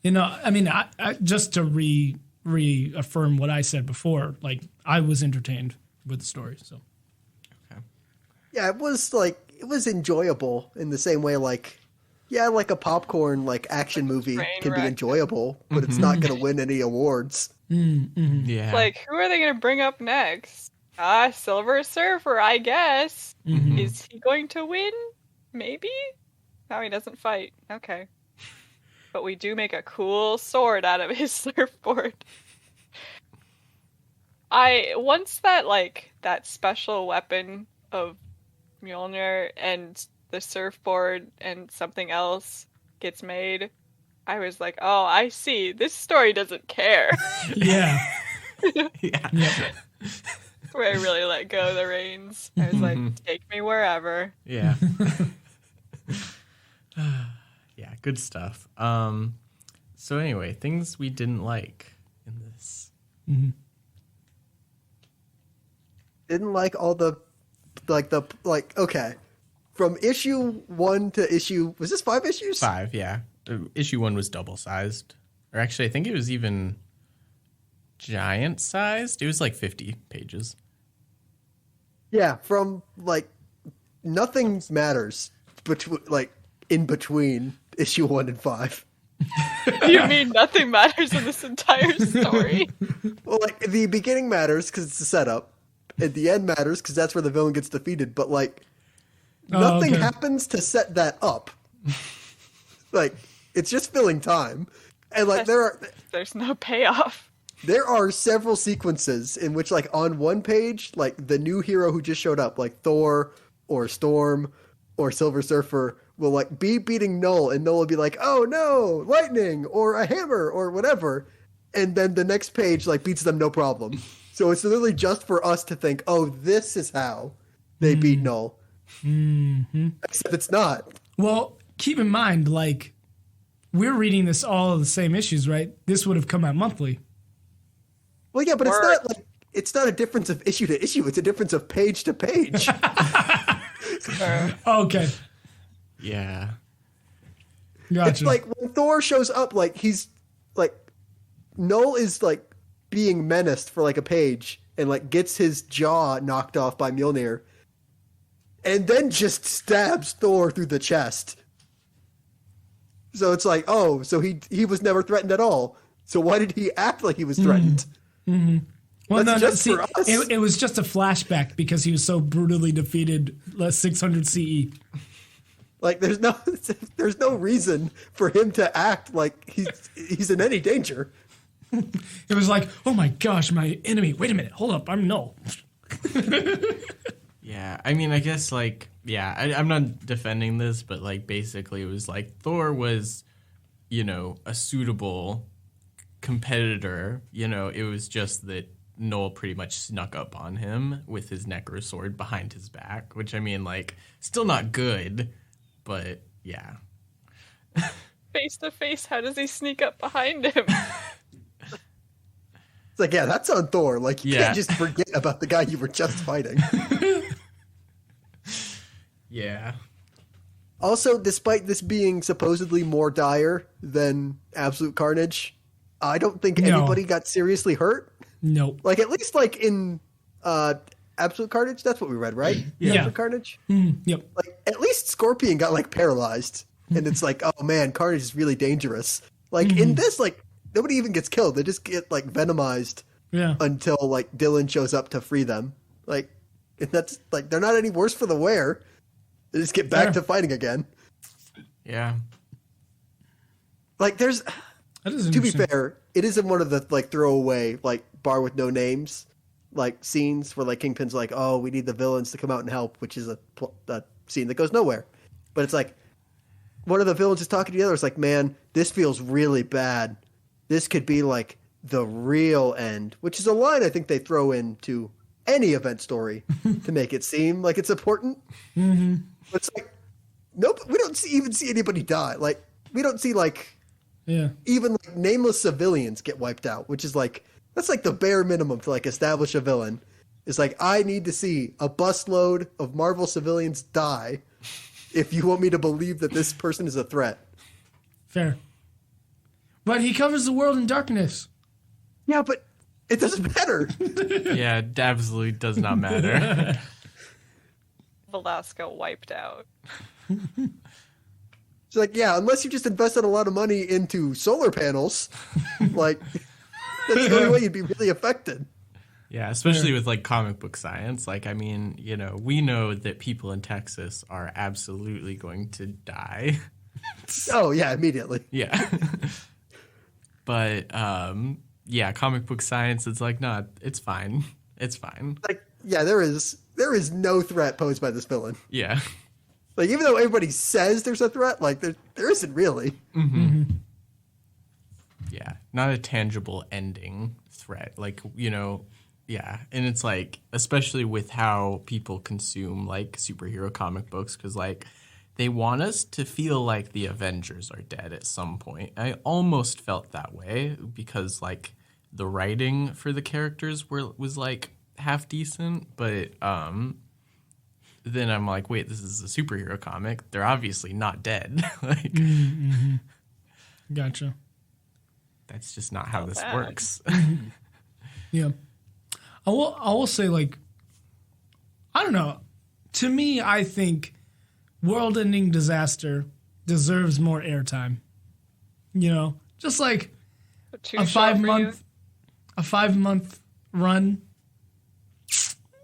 I just to reaffirm what I said before, I was entertained with the story. So. Okay. Yeah, it was enjoyable in the same way, a popcorn action movie can be enjoyable, but it's not going to win any awards. Mm-hmm. Yeah. Who are they going to bring up next? Silver Surfer, I guess. Mm-hmm. Is he going to win? Maybe? No, he doesn't fight. Okay. But we do make a cool sword out of his surfboard. Once that special weapon of Mjolnir and the surfboard and something else gets made, I was like, oh, I see. This story doesn't care. Yeah. Yeah. Where I really let go of the reins. I was like, take me wherever. Yeah. Yeah, good stuff. So anyway, things we didn't like in this. Mm-hmm. Didn't like all okay. From issue 1 to issue, was this 5 issues? 5, yeah. Issue 1 was double-sized. Or actually, I think it was even giant-sized. It was 50 pages. Yeah, from, nothing matters in between issue 1 and 5. You mean nothing matters in this entire story? Well, like, the beginning matters because it's a setup, and the end matters because that's where the villain gets defeated, but, like, nothing happens to set that up. Like, it's just filling time. And, like, there's no payoff. There are several sequences in which, like, on one page, like, the new hero who just showed up, like Thor or Storm or Silver Surfer, will, like, be beating Knull, and Knull will be like, oh no, lightning, or a hammer, or whatever. And then the next page, like, beats them no problem. So it's literally just for us to think, oh, this is how they beat Knull. Mm-hmm. Except it's not. Well, keep in mind, like, we're reading this all the same issues, right? This would have come out monthly. Well, yeah, but it's not a difference of issue to issue. It's a difference of page to page. Okay. Yeah. Gotcha. It's like when Thor shows up, like, he's like, Knull is like being menaced for like a page and like gets his jaw knocked off by Mjolnir and then just stabs Thor through the chest. So it's like, oh, so he was never threatened at all. So why did he act like he was threatened? Mm-hmm. Well, see, for us. It was just a flashback because he was so brutally defeated 600 CE. Like, there's no reason for him to act like he's in any danger. It was like, oh my gosh, my enemy. Wait a minute, hold up, I'm Knull. Yeah, I mean, I guess, like, yeah, I'm not defending this, but, like, basically it was like Thor was, you know, a suitable competitor. You know, it was just that Knull pretty much snuck up on him with his necro sword behind his back, which, I mean, like, still not good, but yeah. Face to face, how does he sneak up behind him? It's like, yeah, that's on Thor. Like, you can't just forget about the guy you were just fighting. Yeah. Also, despite this being supposedly more dire than Absolute Carnage, I don't think anybody got seriously hurt. Nope. Like, at least, like, in Absolute Carnage, that's what we read, right? Yeah. Absolute Carnage? Yep. Like, at least Scorpion got, like, paralyzed. And it's like, oh, man, Carnage is really dangerous. Like, in this, like, nobody even gets killed. They just get, like, venomized until, like, Dylan shows up to free them. Like, and that's, like, they're not any worse for the wear. They just get back to fighting again. Yeah. Like, there's... To be fair, it isn't one of the, like, throwaway, like, bar with no names, like, scenes where, like, Kingpin's like, oh, we need the villains to come out and help, which is a scene that goes nowhere. But it's like, one of the villains is talking to the other. It's like, man, this feels really bad. This could be, like, the real end, which is a line I think they throw into any event story to make it seem like it's important. Mm-hmm. But it's like, nope, we don't even see anybody die. Like, we don't see, like... Yeah. Even like nameless civilians get wiped out, which is like, that's like the bare minimum to like establish a villain. It's like, I need to see a busload of Marvel civilians die if you want me to believe that this person is a threat. Fair. But he covers the world in darkness. Yeah, but it doesn't matter. Yeah, it absolutely does not matter. Velasco wiped out. It's like, yeah, unless you just invested a lot of money into solar panels, like, that's the only way you'd be really affected. Yeah, especially with, like, comic book science. Like, I mean, you know, we know that people in Texas are absolutely going to die. Oh, yeah, immediately. Yeah. But, yeah, comic book science, it's like, no, it's fine. It's fine. Like, yeah, there is no threat posed by this villain. Yeah. Like, even though everybody says there's a threat, like, there isn't really. Mm-hmm. Yeah, not a tangible ending threat. Like, you know, yeah. And it's like, especially with how people consume, like, superhero comic books, because, like, they want us to feel like the Avengers are dead at some point. I almost felt that way because, like, the writing for the characters was, like, half decent, but, then I'm like, wait, this is a superhero comic. They're obviously not dead. Like, Gotcha. That's just not how this works. Yeah. I will say, like, I don't know. To me, I think world-ending disaster deserves more airtime. You know, just like Too a short for you? 5-month run.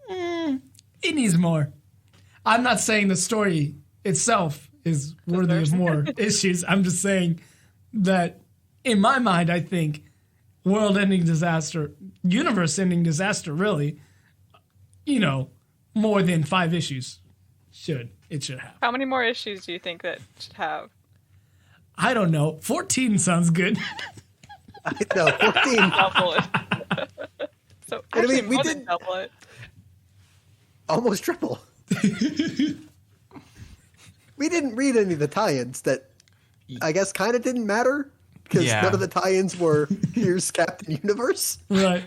It needs more. I'm not saying the story itself is worthy of more issues. I'm just saying that in my mind, I think world-ending disaster, universe-ending disaster, really, you know, more than 5 issues it should have. How many more issues do you think that should have? I don't know. 14 sounds good. No, 14. Double it. So I actually, mean, we more than did- double it. Almost triple. We didn't read any of the tie-ins that I guess kind of didn't matter because Yeah. none of the tie-ins were here's Captain Universe. Right.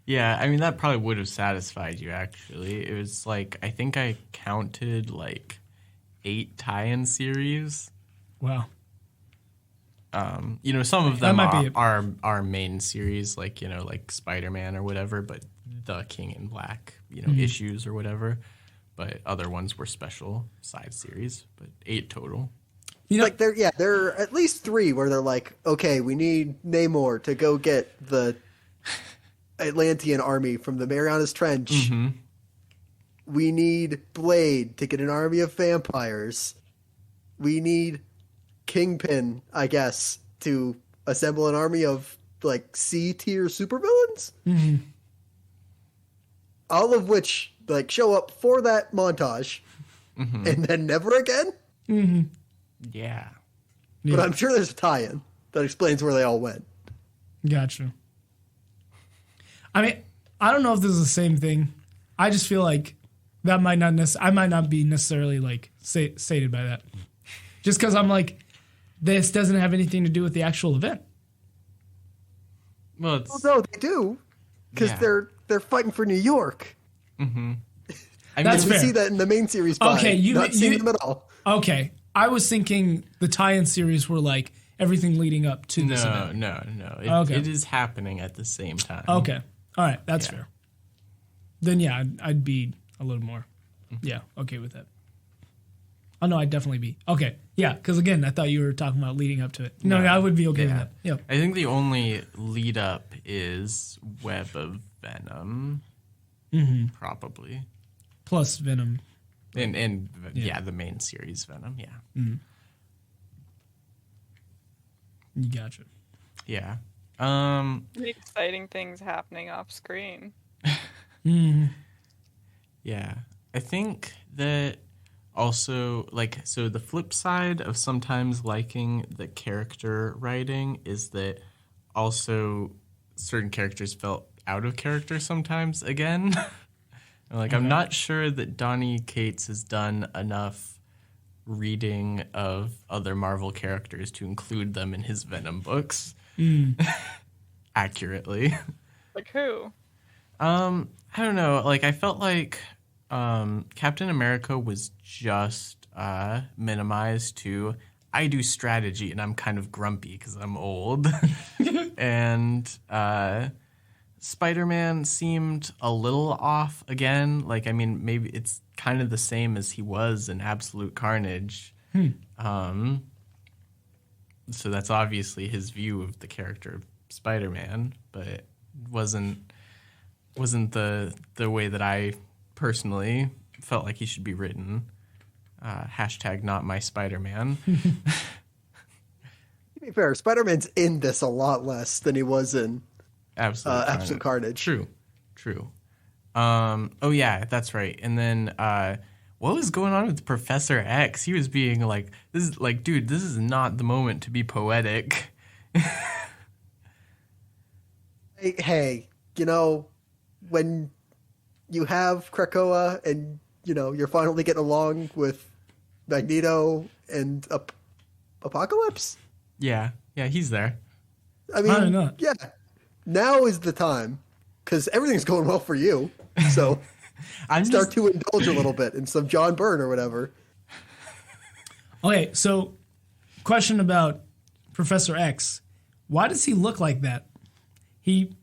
Yeah, I mean, that probably would have satisfied you, actually. It was like, I think I counted like 8 tie-in series. Wow. You know, some of That them might be are main series, like, you know, like Spider-Man or whatever, but the King in Black, you know, issues or whatever. But other ones were special side series, but 8 total. You know, Like there are at least 3 where they're like, okay, we need Namor to go get the Atlantean army from the Marianas Trench. Mm-hmm. We need Blade to get an army of vampires. We need Kingpin, I guess, to assemble an army of like C-tier supervillains. Mm-hmm. All of which like show up for that montage and then never again. Yeah. But I'm sure there's a tie-in that explains where they all went. Gotcha. I mean, I don't know if this is the same thing. I just feel like that might not I might not be necessarily like sated by that. Just because I'm like, this doesn't have anything to do with the actual event. Well, it's, Well, no, they do, because Yeah. they're fighting for New York. I mean, That's We fair. see that in the main series. By Okay, not seeing them at all. Okay, I was thinking the tie-in series were like everything leading up to this event. no. Okay. It is happening at the same time. Okay, all right, that's Yeah. fair. Then yeah, I'd be a little more, okay with that. Oh no, I'd definitely be okay. Yeah, because again, I thought you were talking about leading up to it. No, I would be okay with Yeah. that. Yep. I think the only lead up is Web of Venom. Probably. Plus Venom. And the main series Venom, yeah. You gotcha. Yeah. Really exciting things happening off screen. Yeah. I think that also, like, so the flip side of sometimes liking the character writing is that also certain characters felt out of character sometimes again. Like, I'm not sure that Donny Cates has done enough reading of other Marvel characters to include them in his Venom books accurately. Like who? I don't know. Like, I felt like Captain America was just minimized to, I do strategy and I'm kind of grumpy because I'm old. And Spider-Man seemed a little off again. Like, I mean, maybe it's kind of the same as he was in Absolute Carnage. So that's obviously his view of the character of Spider-Man, but it wasn't the way that I personally felt like he should be written. Hashtag not my Spider-Man. To be fair, Spider-Man's in this a lot less than he was in Absolute Carnage. True. Oh yeah, that's right. And then what was going on with Professor X? He was being like, this is like, dude, this is not the moment to be poetic. Hey, you know, when you have Krakoa and, you know, you're finally getting along with Magneto and Apocalypse? Yeah, he's there. I Why mean, not? yeah, now is the time, because everything's going well for you, so start to indulge a little bit in some John Byrne or whatever. Okay, so question about Professor X. Why does he look like that? He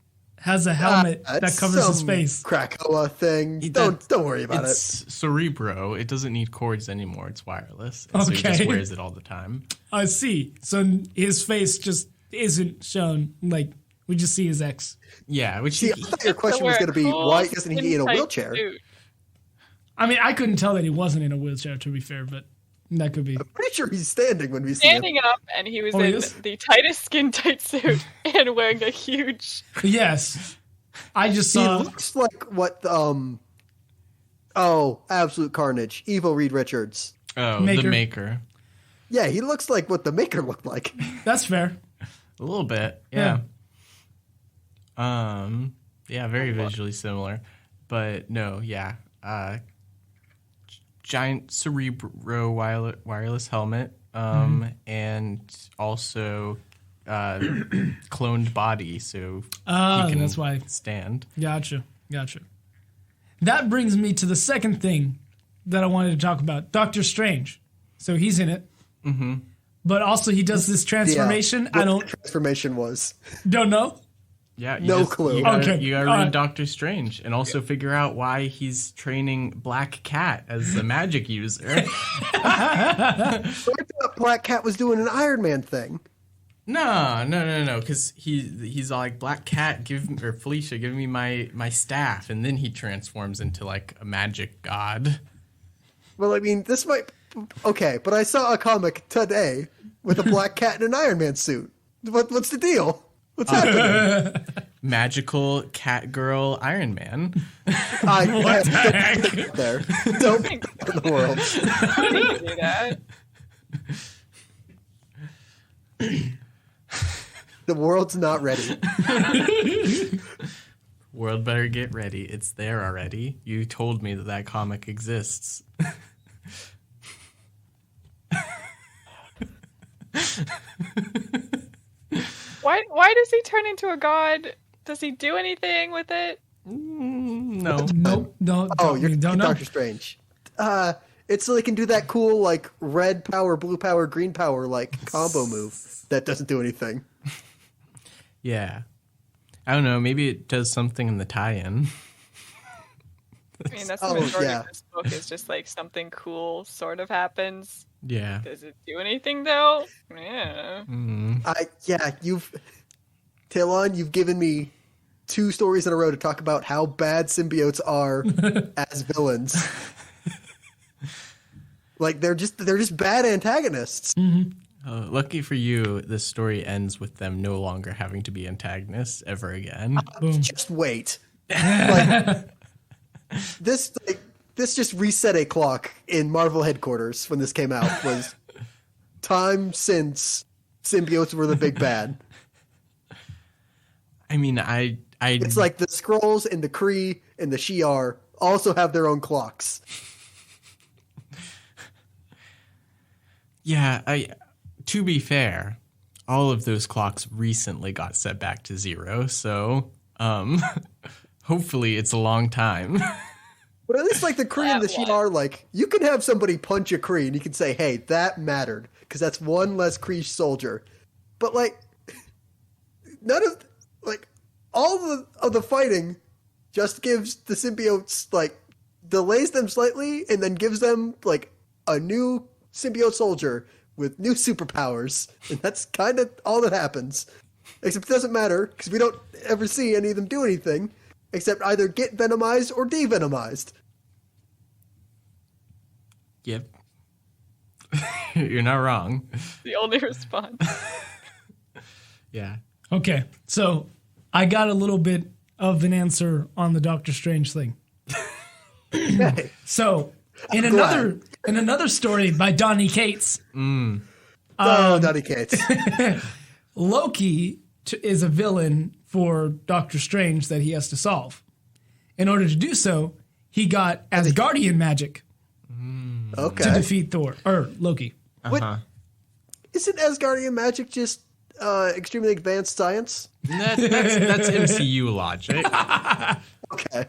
has a helmet that covers his face. Krakoa thing. Don't worry about it. It's Cerebro. It doesn't need cords anymore. It's wireless. And so he just wears it all the time. I see. So his face just isn't shown. Like, we just see his X. Yeah. Which I thought your question was going to be, why isn't he in a wheelchair? Suit. I mean, I couldn't tell that he wasn't in a wheelchair, to be fair, but that could be. I'm pretty sure he's standing when we see him. Standing up, and he was in the tightest skin tight suit and wearing a huge. Yes, I just saw. He looks like what? Absolute Carnage, Evil Reed Richards. Oh, Maker. the Maker. Yeah, he looks like what the Maker looked like. That's fair. A little bit, yeah. Very visually similar, but no, yeah. Giant Cerebro wireless helmet, and also cloned body, so he can that's why. stand. Gotcha. That brings me to the second thing that I wanted to talk about. Doctor Strange. So he's in it. Mm-hmm. But also he does this transformation. Yeah, what the transformation was. Don't know? Yeah, no clue. You gotta read Doctor Strange and also figure out why he's training Black Cat as the magic user. I thought Black Cat was doing an Iron Man thing. No, because he's all like, Black Cat, Felicia, give me my staff, and then he transforms into like a magic god. Well, I mean, this might but I saw a comic today with a Black Cat in an Iron Man suit. What's the deal? What's happening? Magical cat girl Iron Man. What the heck? There. Don't in the world. How do you do that? The world's not ready. World better get ready. It's there already. You told me that comic exists. Why does he turn into a god? Does he do anything with it? No. Nope. Don't know. Doctor Strange. It's so they can do that cool like red power, blue power, green power like combo move that doesn't do anything. Yeah. I don't know. Maybe it does something in the tie-in. I mean, that's the majority of this book is just like something cool sort of happens. Yeah. Does it do anything though? Yeah. You've given me 2 stories in a row to talk about how bad symbiotes are as villains. Like they're just bad antagonists. Mm-hmm. Lucky for you, this story ends with them no longer having to be antagonists ever again. Just wait. This just reset a clock in Marvel headquarters when this came out. Was time since symbiotes were the big bad. I mean, It's like the Skrulls and the Kree and the Shi'ar also have their own clocks. Yeah, to be fair, all of those clocks recently got set back to 0, so hopefully it's a long time. But at least like the Kree and the Shi'ar, like you can have somebody punch a Kree and you can say, hey, that mattered because that's one less Kree soldier. But like none of like all of the fighting just gives the symbiotes like delays them slightly and then gives them like a new symbiote soldier with new superpowers, and that's kind of all that happens. Except it doesn't matter because we don't ever see any of them do anything except either get venomized or devenomized. Yep. You're not wrong. The only response. Yeah. Okay, so I got a little bit of an answer on the Doctor Strange thing. Okay. So in another story by Donny Cates, Donny Cates. Loki is a villain for Doctor Strange that he has to solve. In order to do so, he got Asgardian magic to defeat Thor or Loki. What? Isn't Asgardian magic just extremely advanced science? That's MCU logic. Okay.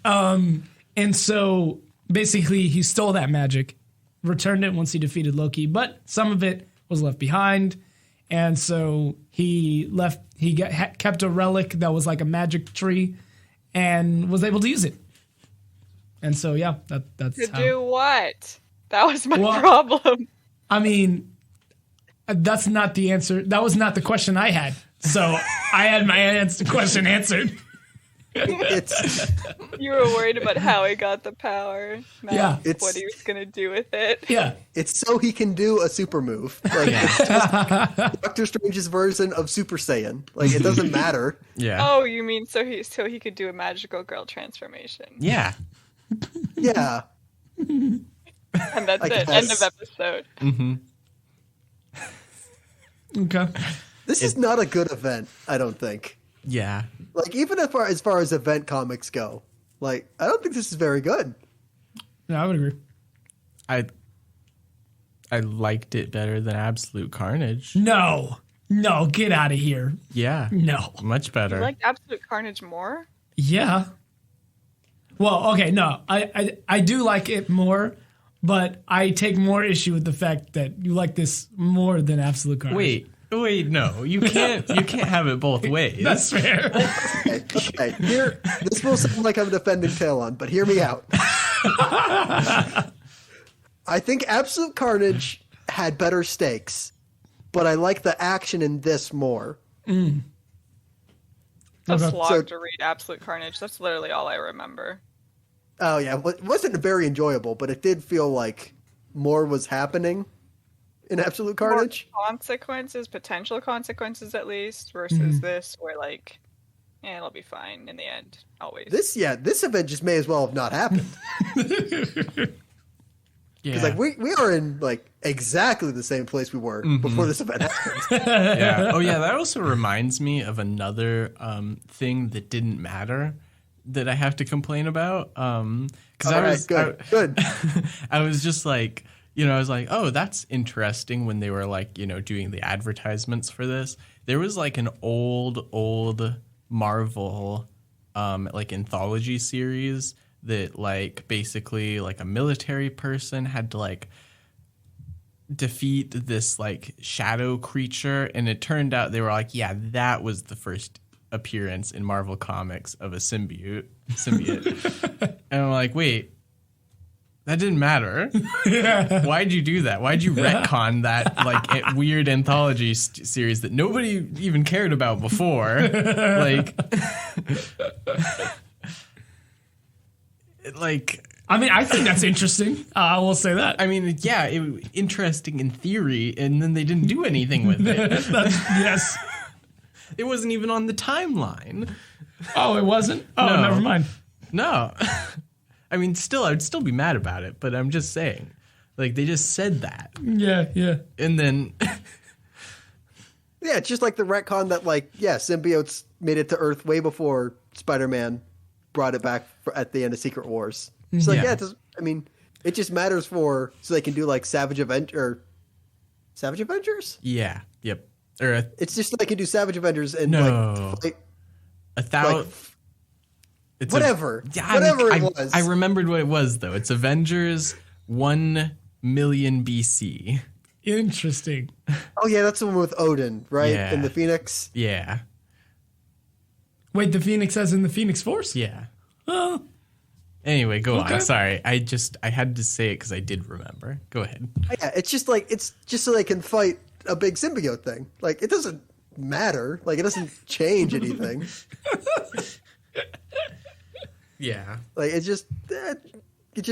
And so basically he stole that magic, returned it once he defeated Loki, but some of it was left behind. And so he kept a relic that was like a magic tree and was able to use it. And so, yeah, that's to do what? That was my problem. I mean, that's not the answer. That was not the question I had. So I had my question answered. You were worried about how he got the power, not what he was going to do with it. Yeah. It's so he can do a super move. Like, it's just Doctor Strange's version of Super Saiyan. Like, it doesn't matter. Yeah. Oh, you mean so he could do a magical girl transformation? Yeah. Yeah. And that's it. End of episode. Mm-hmm. Okay. This is not a good event, I don't think. Yeah. Like, even as far as event comics go, like, I don't think this is very good. Yeah, I would agree. I liked it better than Absolute Carnage. No, get out of here. Yeah. No. Much better. You liked Absolute Carnage more? Yeah. Well, okay, no. I do like it more, but I take more issue with the fact that you like this more than Absolute Carnage. Wait, no. You can't have it both ways. That's fair. Okay. Here, this will sound like I'm defending Talon, but hear me out. I think Absolute Carnage had better stakes, but I like the action in this more. It's a slog to read Absolute Carnage. That's literally all I remember. Oh, yeah. It wasn't very enjoyable, but it did feel like more was happening in Absolute Carnage. More consequences, potential consequences at least, versus this where like, it'll be fine in the end, always. This event just may as well have not happened. Because like we are in like exactly the same place we were before this event happened. Yeah. Oh yeah, that also reminds me of another thing that didn't matter that I have to complain about. Because good. I was just like, I was like, oh, that's interesting when they were like, doing the advertisements for this. There was like an old Marvel like anthology series that like basically like a military person had to like defeat this like shadow creature, and it turned out they were like, yeah, that was the first appearance in Marvel Comics of a symbiote. And I'm like, wait, that didn't matter. Why'd you do that? Why'd you retcon that like weird anthology series that nobody even cared about before? I mean, I think that's interesting. I will say that. I mean, yeah, interesting in theory, and then they didn't do anything with it. Yes. It wasn't even on the timeline. Oh, it wasn't? Oh, No. Never mind. No. I mean, I'd still be mad about it, but I'm just saying. Like, they just said that. Yeah. And then... Yeah, it's just like the retcon that, like, symbiotes made it to Earth way before Spider-Man brought it back at the end of Secret Wars. It's like, it just matters so they can do, like, Savage Avengers? Yeah. Yep. It's just so they can do Savage Avengers and, like... Whatever it was. I remembered what it was, though. It's Avengers 1 million BC. Interesting. Oh, yeah, that's the one with Odin, right? Yeah. And the Phoenix? Yeah. Wait, the Phoenix as in the Phoenix Force? Yeah. Oh. Anyway, go on. Sorry. I had to say it because I did remember. Go ahead. Yeah, it's just so they can fight a big symbiote thing. Like, it doesn't matter. Like, it doesn't change anything. Yeah. Like, it's just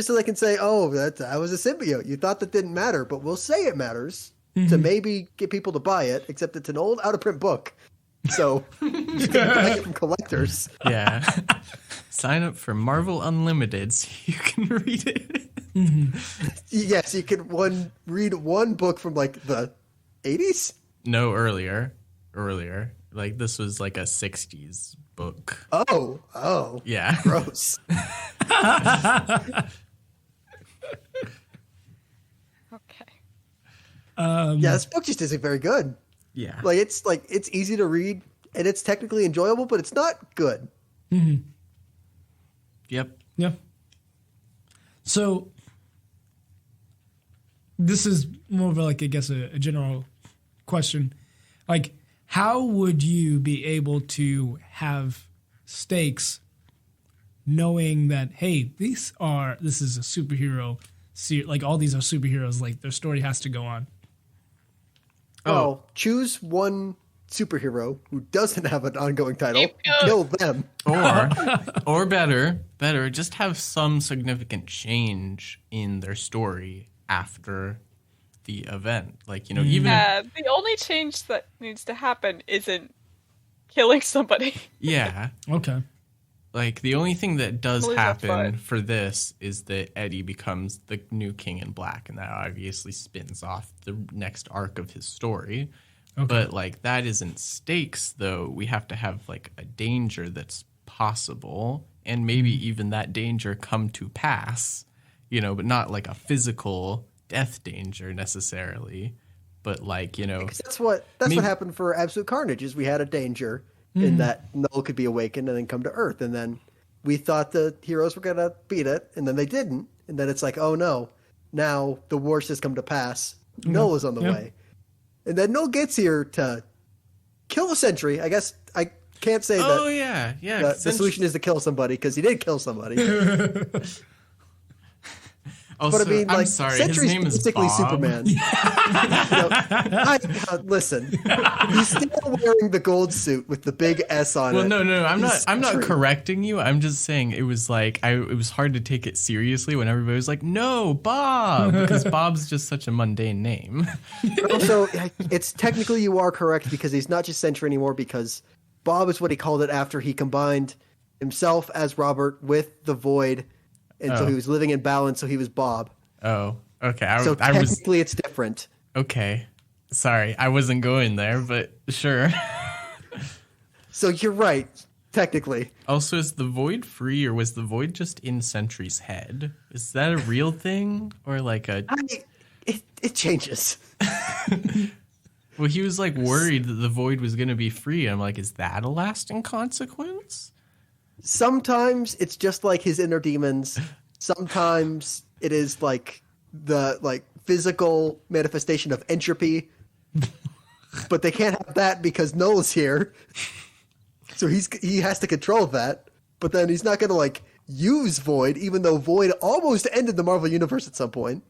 so they can say, oh, that was a symbiote. You thought that didn't matter, but we'll say it matters to maybe get people to buy it, except it's an old out-of-print book. So you can buy it from collectors. Yeah. Sign up for Marvel Unlimited so you can read it. Yes, you can read one book from, like, the 80s? No, earlier. Like, this was like a 60s book. Oh. Yeah. Gross. Okay. Yeah, this book just isn't very good. Yeah. It's easy to read and it's technically enjoyable, but it's not good. Mm-hmm. Yep. Yeah. So this is more of like, I guess, a general question. Like, how would you be able to have stakes knowing that, hey, this is a superhero, like all these are superheroes, like their story has to go on? Well, choose one superhero who doesn't have an ongoing title, kill them. Or better, just have some significant change in their story after the event. Like, even the only change that needs to happen isn't killing somebody. Yeah. Okay. Like, the only thing that does happen for this is that Eddie becomes the new King in Black, and that obviously spins off the next arc of his story. Okay. But, like, that isn't stakes, though. We have to have, like, a danger that's possible, and maybe even that danger come to pass, but not, like, a physical death danger necessarily. But, like, Because that's what happened for Absolute Carnage, is we had a danger in that Knull could be awakened and then come to Earth. And then we thought the heroes were going to beat it, and then they didn't. And then it's like, oh no, now the worst has come to pass. Knull is on the way. And then Knull gets here to kill a sentry. I guess I can't say that. Oh, yeah. The solution is to kill somebody, because he did kill somebody. Also, but I mean, like, I'm sorry, Sentry's his name is basically Bob. Superman. Listen, he's still wearing the gold suit with the big S on it. Well, no, I'm not correcting you. I'm just saying it was like it was hard to take it seriously when everybody was like, "No, Bob," because Bob's just such a mundane name. But also, it's technically you are correct, because he's not just Sentry anymore, because Bob is what he called it after he combined himself as Robert with the Void. And so he was living in balance, so he was Bob. Oh, okay. So technically it's different. Okay. Sorry, I wasn't going there, but sure. So you're right, technically. Also, is the Void free, or was the Void just in Sentry's head? Is that a real thing, or like a... It changes. Well, he was like worried that the Void was going to be free. I'm like, is that a lasting consequence? Sometimes it's just like his inner demons. Sometimes it is like the physical manifestation of entropy. But they can't have that because Knull's here. So he has to control that. But then he's not going to use Void, even though Void almost ended the Marvel Universe at some point.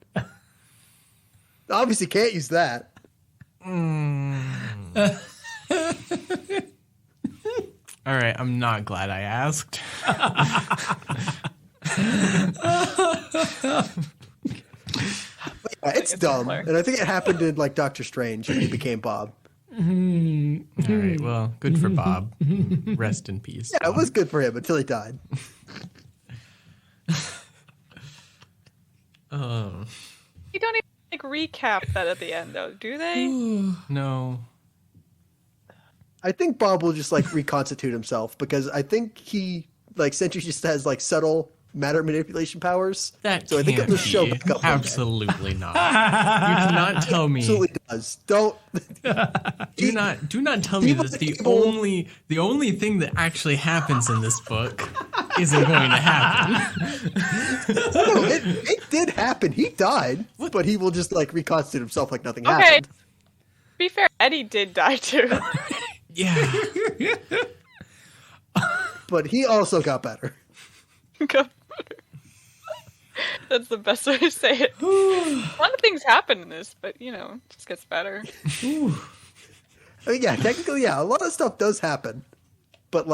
Obviously can't use that. All right, I'm not glad I asked. It's dumb. And I think it happened in Doctor Strange, and he became Bob. All right, well, good for Bob. Rest in peace. Yeah, Bob. It was good for him until he died. You don't even recap that at the end, though, do they? No. I think Bob will just reconstitute himself, because I think he Sentry just has subtle matter manipulation powers. That so I think can't it'll show be. back up. Absolutely not. You cannot tell me. Absolutely does. Don't. Do not tell me that the only thing that actually happens in this book isn't going to happen. No, it did happen. He died, but he will just reconstitute himself like nothing happened. To be fair, Eddie did die too. Yeah. But he also got better. That's the best way to say it. A lot of things happen in this, but it just gets better. I mean, yeah, technically, yeah, a lot of stuff does happen, but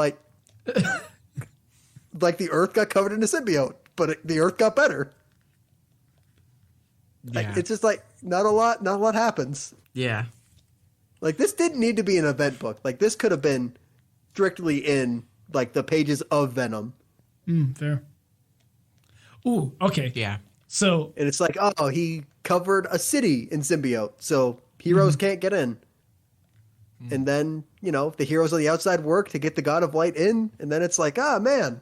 the Earth got covered in a symbiote, but the Earth got better. Yeah. It's just not a lot happens. Yeah. This didn't need to be an event book. This could have been strictly in the pages of Venom. Fair. Ooh, okay. Yeah. So, and it's he covered a city in symbiote, so heroes can't get in. And then, the heroes on the outside work to get the God of Light in, and then it's man.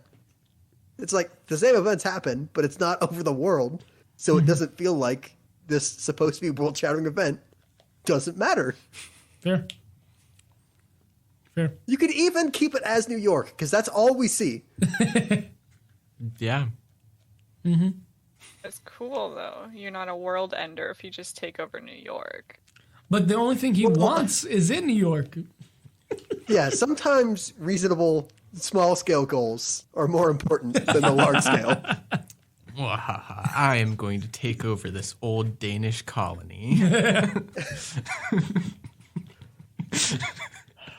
It's the same events happen, but it's not over the world, so it doesn't feel like this supposed to be world-shattering event doesn't matter. Fair. You could even keep it as New York, because that's all we see. Yeah. It's cool, though. You're not a world ender if you just take over New York. But the only thing he wants is in New York. Yeah, sometimes reasonable small-scale goals are more important than the large-scale. I am going to take over this old Danish colony.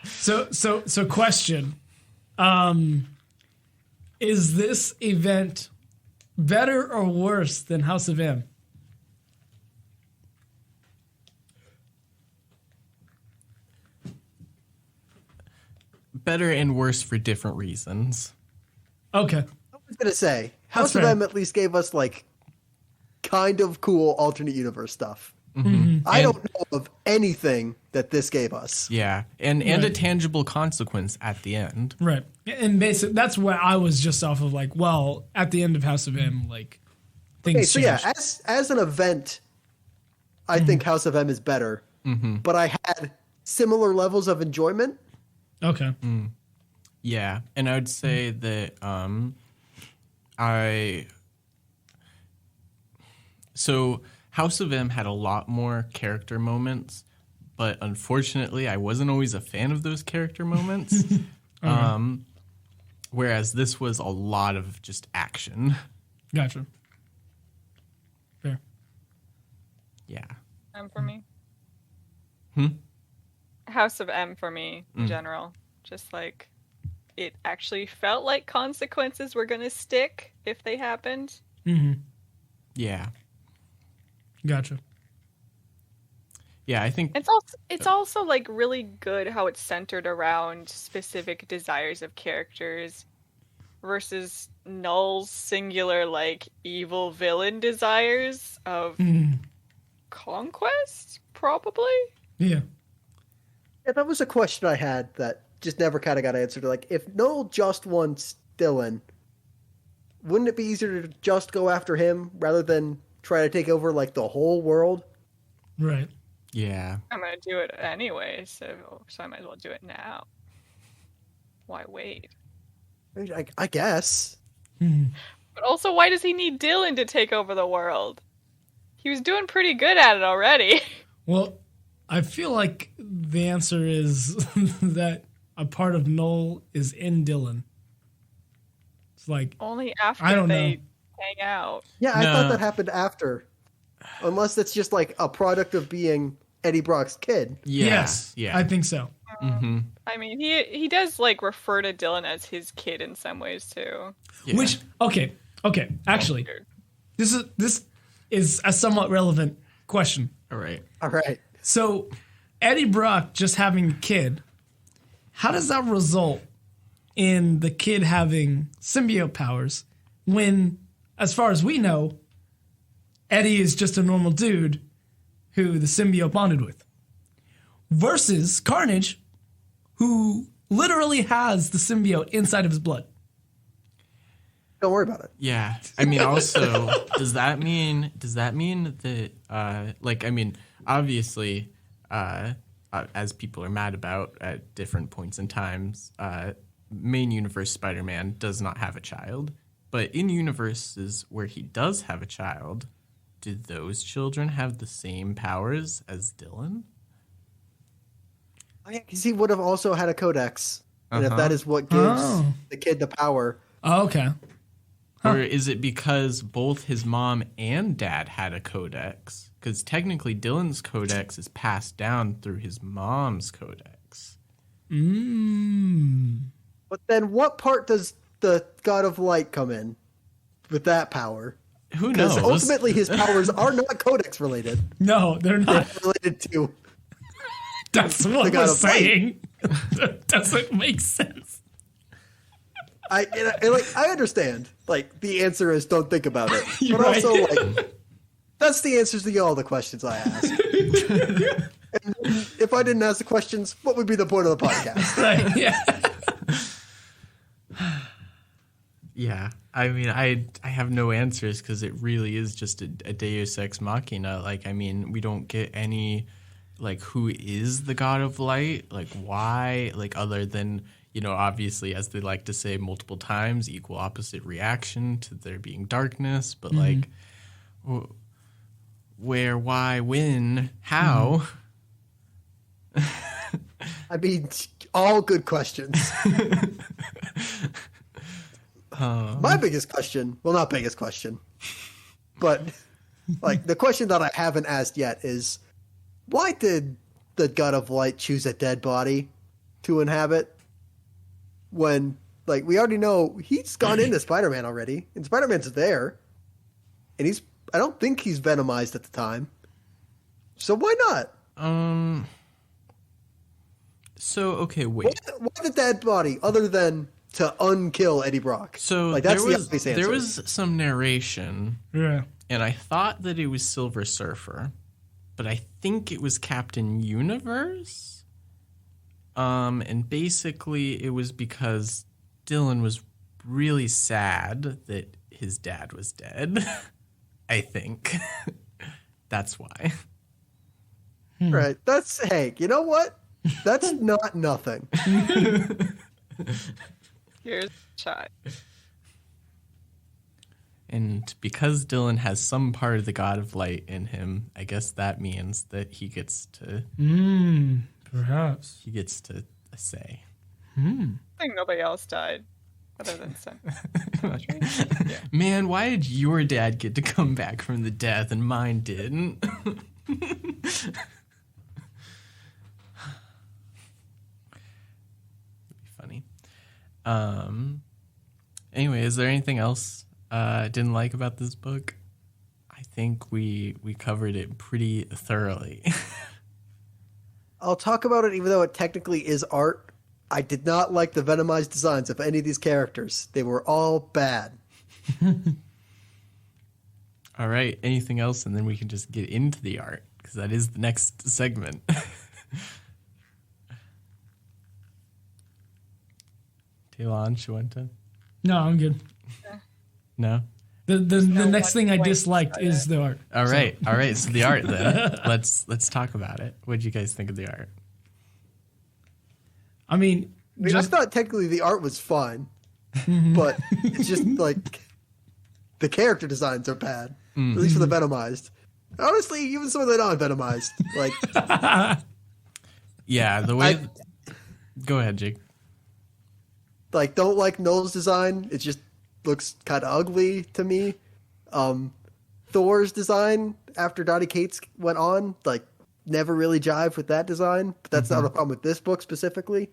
So question. Is this event better or worse than House of M? Better and worse for different reasons. Okay. I was going to say, House of M at least gave us, like, kind of cool alternate universe stuff. Mm-hmm. I don't know of anything that this gave us. Yeah, and a tangible consequence at the end. Right. And basically, that's what I was just off of, like, well, at the end of House of M, like, things so changed. yeah, as an event, I think House of M is better. Mm-hmm. But I had similar levels of enjoyment. Okay. Yeah, and I would say that so House of M had a lot more character moments, but unfortunately, I wasn't always a fan of those character moments. Whereas this was a lot of just action. Gotcha. Fair. Yeah. M for me. House of M for me in general. Just like it actually felt like consequences were gonna stick if they happened. Mm-hmm. Yeah. Gotcha. Yeah, I think It's also like really good how it's centered around specific desires of characters versus Knull's singular like evil villain desires of conquest, probably. Yeah. Yeah, that was a question I had that just never kind of got answered. Like, if Knull just wants Dylan, wouldn't it be easier to just go after him rather than try to take over, like, the whole world? Right. yeah. I'm gonna do it anyway, so I might as well do it now. Why wait? I guess. But also, why does he need Dylan to take over the world? He was doing pretty good at it already. Well, I feel like the answer is that a part of Knull is in Dylan. It's like Only after I don't they know. hang out. Yeah, I No. thought that happened after. Unless it's just, like, a product of being Eddie Brock's kid. Yeah. Yes, Yeah. I think so. Mm-hmm. I mean, he does like refer to Dylan as his kid in some ways too. Yeah. Which okay, actually, Weird. this is a somewhat relevant question. All right. All right. So, Eddie Brock just having a kid, how does that result in the kid having symbiote powers when, as far as we know, Eddie is just a normal dude who the symbiote bonded with? Versus Carnage, who literally has the symbiote inside of his blood. Don't worry about it. Yeah. I mean, also, does that mean that, like, I mean, obviously, as people are mad about at different points in times, main universe Spider-Man does not have a child. But in universes where he does have a child, do those children have the same powers as Dylan? Because he would have also had a codex. And if that is what gives the kid the power. Oh, okay. Or is it because both his mom and dad had a codex? Because technically Dylan's codex is passed down through his mom's codex. But then what part does the God of Light come in with that power? Who knows? Because ultimately his powers are not codex related. No, they're not. They're related to... That's what God we're of Light. saying. That doesn't make sense. I understand. Like, the answer is don't think about it. You're But right. also, like, that's the answers to all the questions I ask. And if I didn't ask the questions, what would be the point of the podcast? Right, yeah. Yeah, I mean, I have no answers because it really is just a Deus Ex Machina. Like, I mean, we don't get any, like, who is the God of Light? Like, why? Like, other than, you know, obviously, as they like to say multiple times, equal opposite reaction to there being darkness. But, like, where, why, when, how? I mean, all good questions. My biggest question, well, not biggest question, but like the question that I haven't asked yet is, why did the God of Light choose a dead body to inhabit when, like, we already know he's gone into Spider-Man already, and Spider-Man's there, and I don't think he's venomized at the time. So why not? So, okay, wait. Why the dead body, other than to unkill Eddie Brock? So like, that's the obvious answer. There was some narration, Yeah. and I thought that it was Silver Surfer, but I think it was Captain Universe. And basically it was because Dylan was really sad that his dad was dead. I think. That's why. Right. Hey, you know what? That's not nothing. Here's a shot. And because Dylan has some part of the God of Light in him, I guess that means that he gets to... Perhaps. He gets to say. I think nobody else died other than Sun. Yeah. Man, why did your dad get to come back from the death and mine didn't? Funny. Anyway, is there anything else I didn't like about this book? I think we covered it pretty thoroughly. I'll talk about it even though it technically is art. I did not like the venomized designs of any of these characters. They were all bad. All right, anything else? And then we can just get into the art, because that is the next segment. Taylon, Shawenta? No, I'm good. No? The next thing I disliked is the art. All right, all right. So the art then. Let's talk about it. What did you guys think of the art? I mean, I thought technically the art was fine, but it's just like the character designs are bad, at least for the venomized. Honestly, even some of the non-venomized, like yeah, the way. Go ahead, Jake. Like, don't like Knull's design. It just looks kind of ugly to me. Thor's design after Donny Cates went on, like, never really jived with that design. But that's not a problem with this book specifically.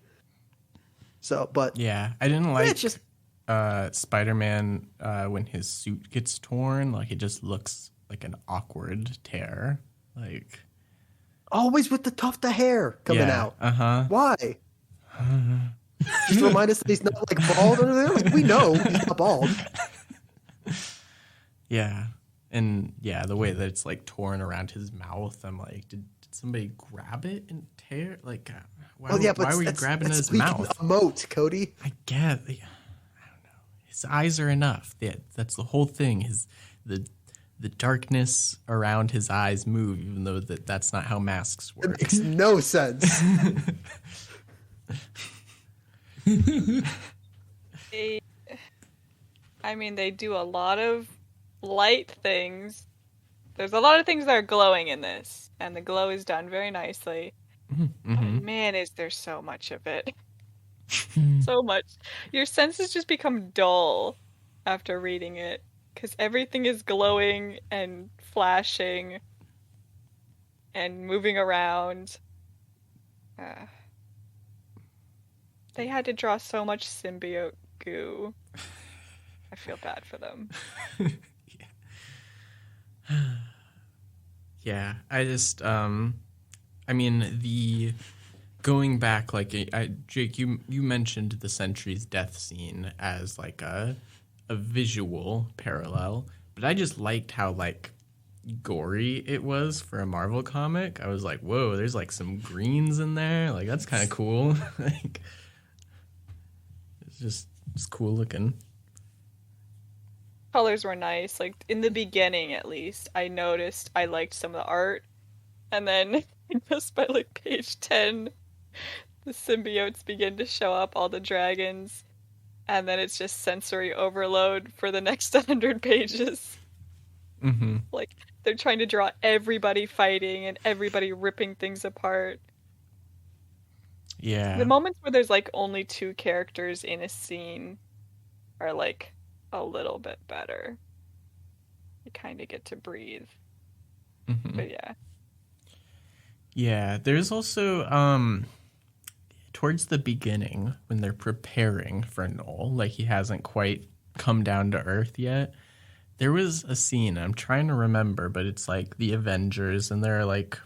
So, but yeah, I didn't like it's just Spider-Man when his suit gets torn. Like, it just looks like an awkward tear. Like, always with the tuft of hair coming out. Why? Just to remind us that he's not like bald under there. Like, we know he's not bald. Yeah, and yeah, the way that it's like torn around his mouth, I'm like, did somebody grab it and tear? Like, why were you grabbing his mouth? Emote, Cody. I guess. I don't know. His eyes are enough. That's the whole thing. The darkness around his eyes move, even though that's not how masks work. It makes no sense. They do a lot of light things. There's a lot of things that are glowing in this, and the glow is done very nicely. But man, is there so much of it. So much. Your senses just become dull after reading it, because everything is glowing and flashing and moving around. They had to draw so much symbiote goo. I feel bad for them. Yeah, I just, the going back, like, Jake, you mentioned the Sentry's death scene as like a visual parallel, but I just liked how like gory it was for a Marvel comic. I was like, whoa, there's like some greens in there. Like, that's kind of cool. Like, it's cool looking. Colors were nice. Like, in the beginning, at least, I noticed I liked some of the art. And then, just by, like, page 10, the symbiotes begin to show up, all the dragons. And then it's just sensory overload for the next 100 pages. Like, they're trying to draw everybody fighting and everybody ripping things apart. Yeah. The moments where there's like only 2 characters in a scene are like a little bit better. You kind of get to breathe. Mm-hmm. But yeah. Yeah, there's also towards the beginning when they're preparing for Knull, like he hasn't quite come down to Earth yet. There was a scene, I'm trying to remember, but it's like the Avengers and they're like,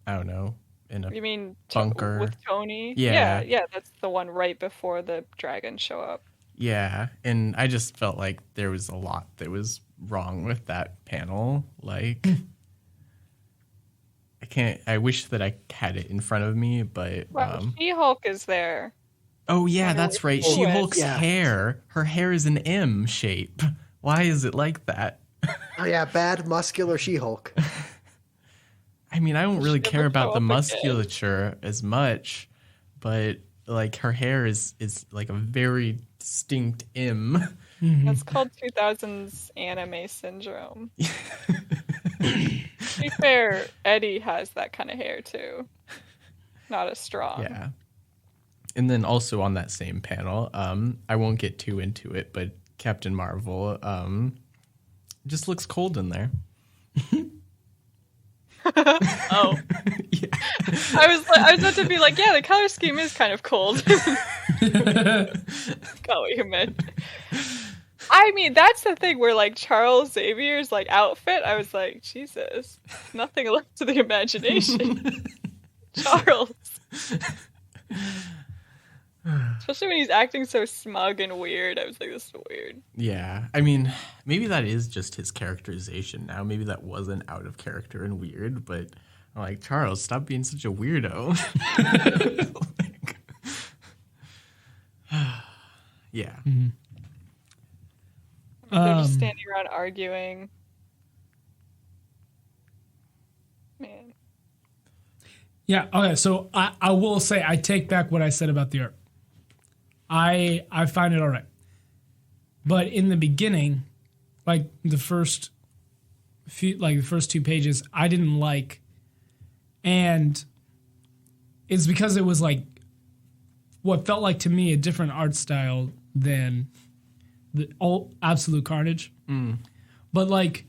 I don't know, in a You mean bunker with Tony? Yeah. Yeah, that's the one right before the dragons show up. Yeah, and I just felt like there was a lot that was wrong with that panel. Like, I wish that I had it in front of me, but. Well, She-Hulk is there. Oh, yeah, that's right. Oh, She-Hulk's hair. Her hair is an M shape. Why is it like that? Oh, yeah, bad muscular She-Hulk. I mean, I don't really care about the again. musculature as much, but like her hair is like a very distinct M. That's called 2000s anime syndrome. To be fair, Eddie has that kind of hair too. Not as strong. Yeah. And then also on that same panel, I won't get too into it, but Captain Marvel just looks cold in there. Oh. Yeah. I was about to be like, yeah, the color scheme is kind of cold. Got what you meant. I mean, that's the thing where like Charles Xavier's like outfit, I was like, Jesus, nothing left to the imagination. Charles. Especially when he's acting so smug and weird. I was like, this is weird. Yeah. I mean, maybe that is just his characterization now. Maybe that wasn't out of character and weird, but I'm like, Charles, stop being such a weirdo. Like, yeah. Mm-hmm. They're just standing around arguing. Man. Yeah, okay, so I will say I take back what I said about the art. I find it all right. But in the beginning, like the first 2 pages, I didn't like. And it's because it was like what felt like to me a different art style than the Absolute Carnage. But like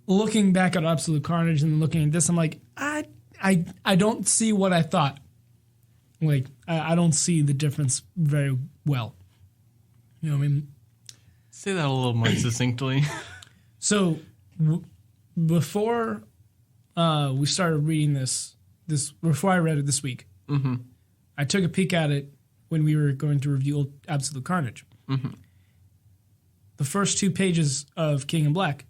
looking back at Absolute Carnage and looking at this, I'm like, I don't see what I thought. Like, I don't see the difference very well. You know what I mean? Say that a little more succinctly. So, before we started reading this before I read it this week, I took a peek at it when we were going to review Absolute Carnage. The first 2 pages of King in Black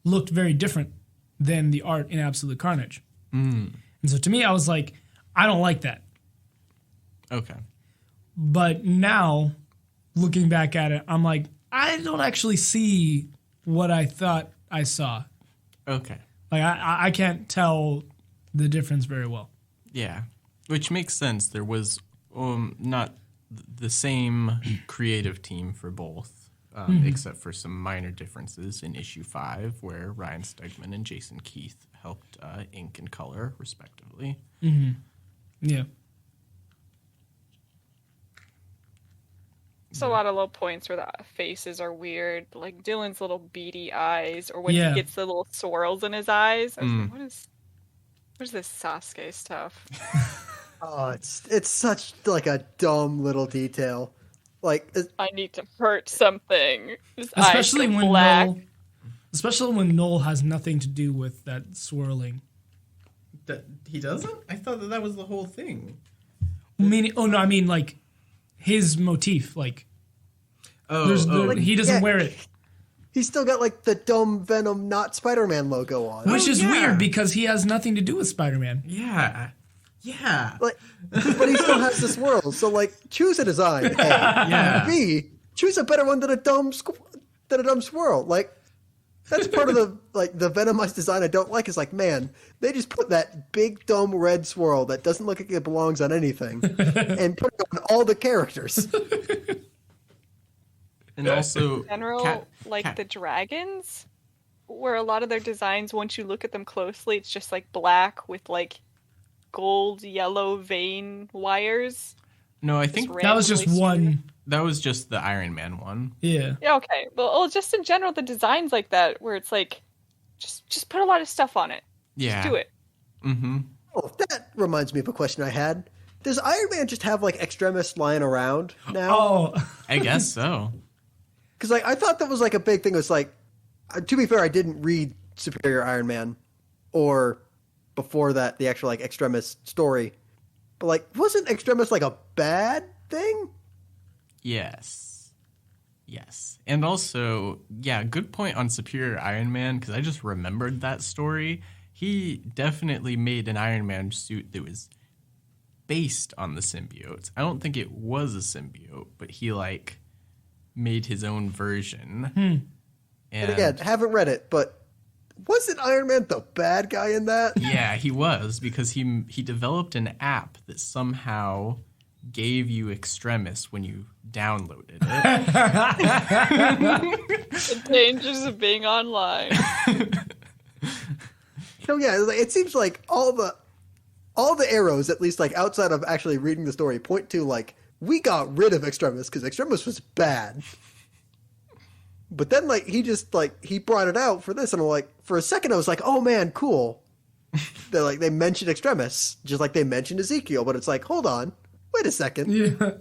looked very different than the art in Absolute Carnage. And so to me, I was like, I don't like that. Okay. But now, looking back at it, I'm like, I don't actually see what I thought I saw. Okay. Like, I can't tell the difference very well. Yeah. Which makes sense. There was not the same creative team for both, except for some minor differences in issue 5, where Ryan Stegman and Jason Keith helped ink and color, respectively. Yeah. It's a lot of low points where the faces are weird, like Dylan's little beady eyes, or when he gets the little swirls in his eyes. I was like, what is this Sasuke stuff? Oh, it's such like a dumb little detail. Like, I need to hurt something. His Especially eyes go when black. especially when Knull has nothing to do with that swirling. That he doesn't? I thought that was the whole thing. I mean like his motif, like he doesn't wear it. He's still got like the dumb Venom not Spider-Man logo on. Which is weird because he has nothing to do with Spider-Man. Yeah. Yeah. Like, but he still has the swirl. So like, choose a design. A. Yeah. B. Choose a better one than a dumb swirl. Like, that's part of the Venomized design I don't like. Is like, man, they just put that big dumb red swirl that doesn't look like it belongs on anything, and put it on all the characters. And also, In general, the dragons, where a lot of their designs, once you look at them closely, it's just like black with like gold yellow vein wires. No, I think that was just one. That was just the Iron Man one. Yeah. Yeah, okay. Well, just in general, the designs like that, where it's like, just put a lot of stuff on it. Yeah. Just do it. Mm-hmm. Oh, that reminds me of a question I had. Does Iron Man just have, like, extremists lying around now? Oh. I guess so. Because, like, I thought that was, like, a big thing. It was, like, to be fair, I didn't read Superior Iron Man or before that, the actual, like, Extremis story. But, like, wasn't Extremis, like, a bad thing? Yes. And also, yeah, good point on Superior Iron Man, because I just remembered that story. He definitely made an Iron Man suit that was based on the symbiotes. I don't think it was a symbiote, but he, like, made his own version. And again, haven't read it, but wasn't Iron Man the bad guy in that? Yeah, he was, because he developed an app that somehow gave you Extremis when you downloaded it. The dangers of being online. So yeah, it seems like all the arrows, at least like outside of actually reading the story, point to like we got rid of Extremis because Extremis was bad. But then like he brought it out for this, and I'm like, for a second I was like, oh man, cool. They mentioned Extremis just like they mentioned Ezekiel, but it's like, hold on, wait a second.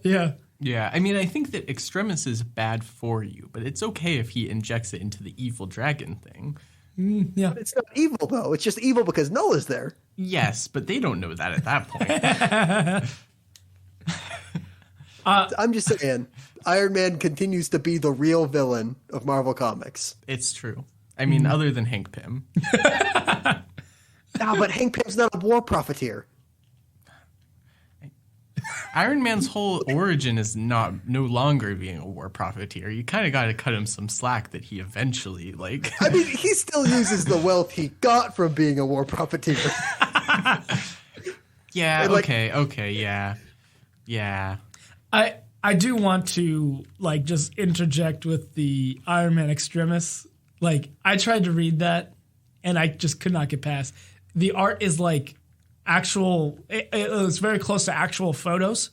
Yeah. Yeah, I mean, I think that Extremis is bad for you, but it's okay if he injects it into the evil dragon thing. Yeah. It's not evil though. It's just evil because Knull is there. Yes, but they don't know that at that point. I'm just saying, Iron Man continues to be the real villain of Marvel Comics. It's true. I mean, other than Hank Pym. No, but Hank Pym's not a war profiteer. Iron Man's whole origin is no longer being a war profiteer. You kind of got to cut him some slack that he eventually, like... I mean, he still uses the wealth he got from being a war profiteer. Yeah, And, like- okay, yeah. I do want to like just interject with the Iron Man Extremis. Like I tried to read that and I just could not get past. The art is like actual. It's very close to actual photos.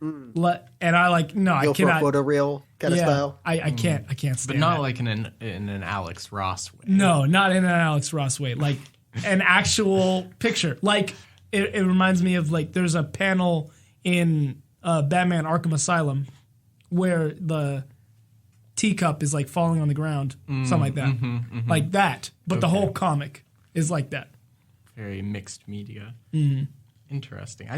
And I like no, I Go for a cannot. photoreal kind of style. I can't stand. But not that. like in an Alex Ross way. No, not in an Alex Ross way. Like an actual picture. Like it reminds me of like there's a panel in Batman Arkham Asylum where the teacup is like falling on the ground, something like that. Like that. But the whole comic is like that. Very mixed media. Interesting.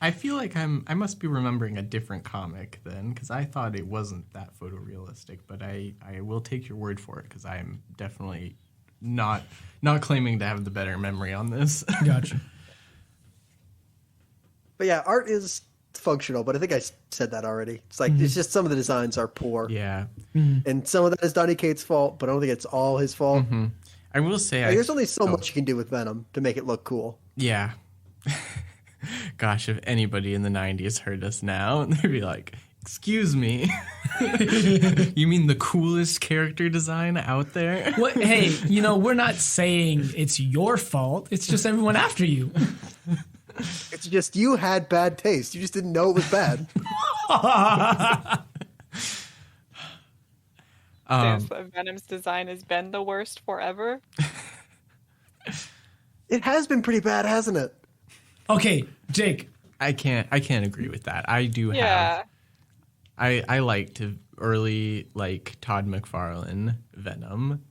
I feel like I must be remembering a different comic then, because I thought it wasn't that photorealistic, but I will take your word for it, because I am definitely not claiming to have the better memory on this. Gotcha. But yeah, art is functional, but I think I said that already. It's like it's just some of the designs are poor. Yeah. And some of that is Donny Cates' fault, but I don't think it's all his fault. I will say Like, there's only so much you can do with Venom to make it look cool. Yeah. Gosh, if anybody in the 90s heard us now, they'd be like, excuse me. You mean the coolest character design out there? What? Hey, we're not saying it's your fault. It's just everyone after you. It's just you had bad taste. You just didn't know it was bad. Venom's design has been the worst forever. It has been pretty bad, hasn't it? Okay, Jake. I can't agree with that. I do Yeah. have I liked early like Todd McFarlane Venom.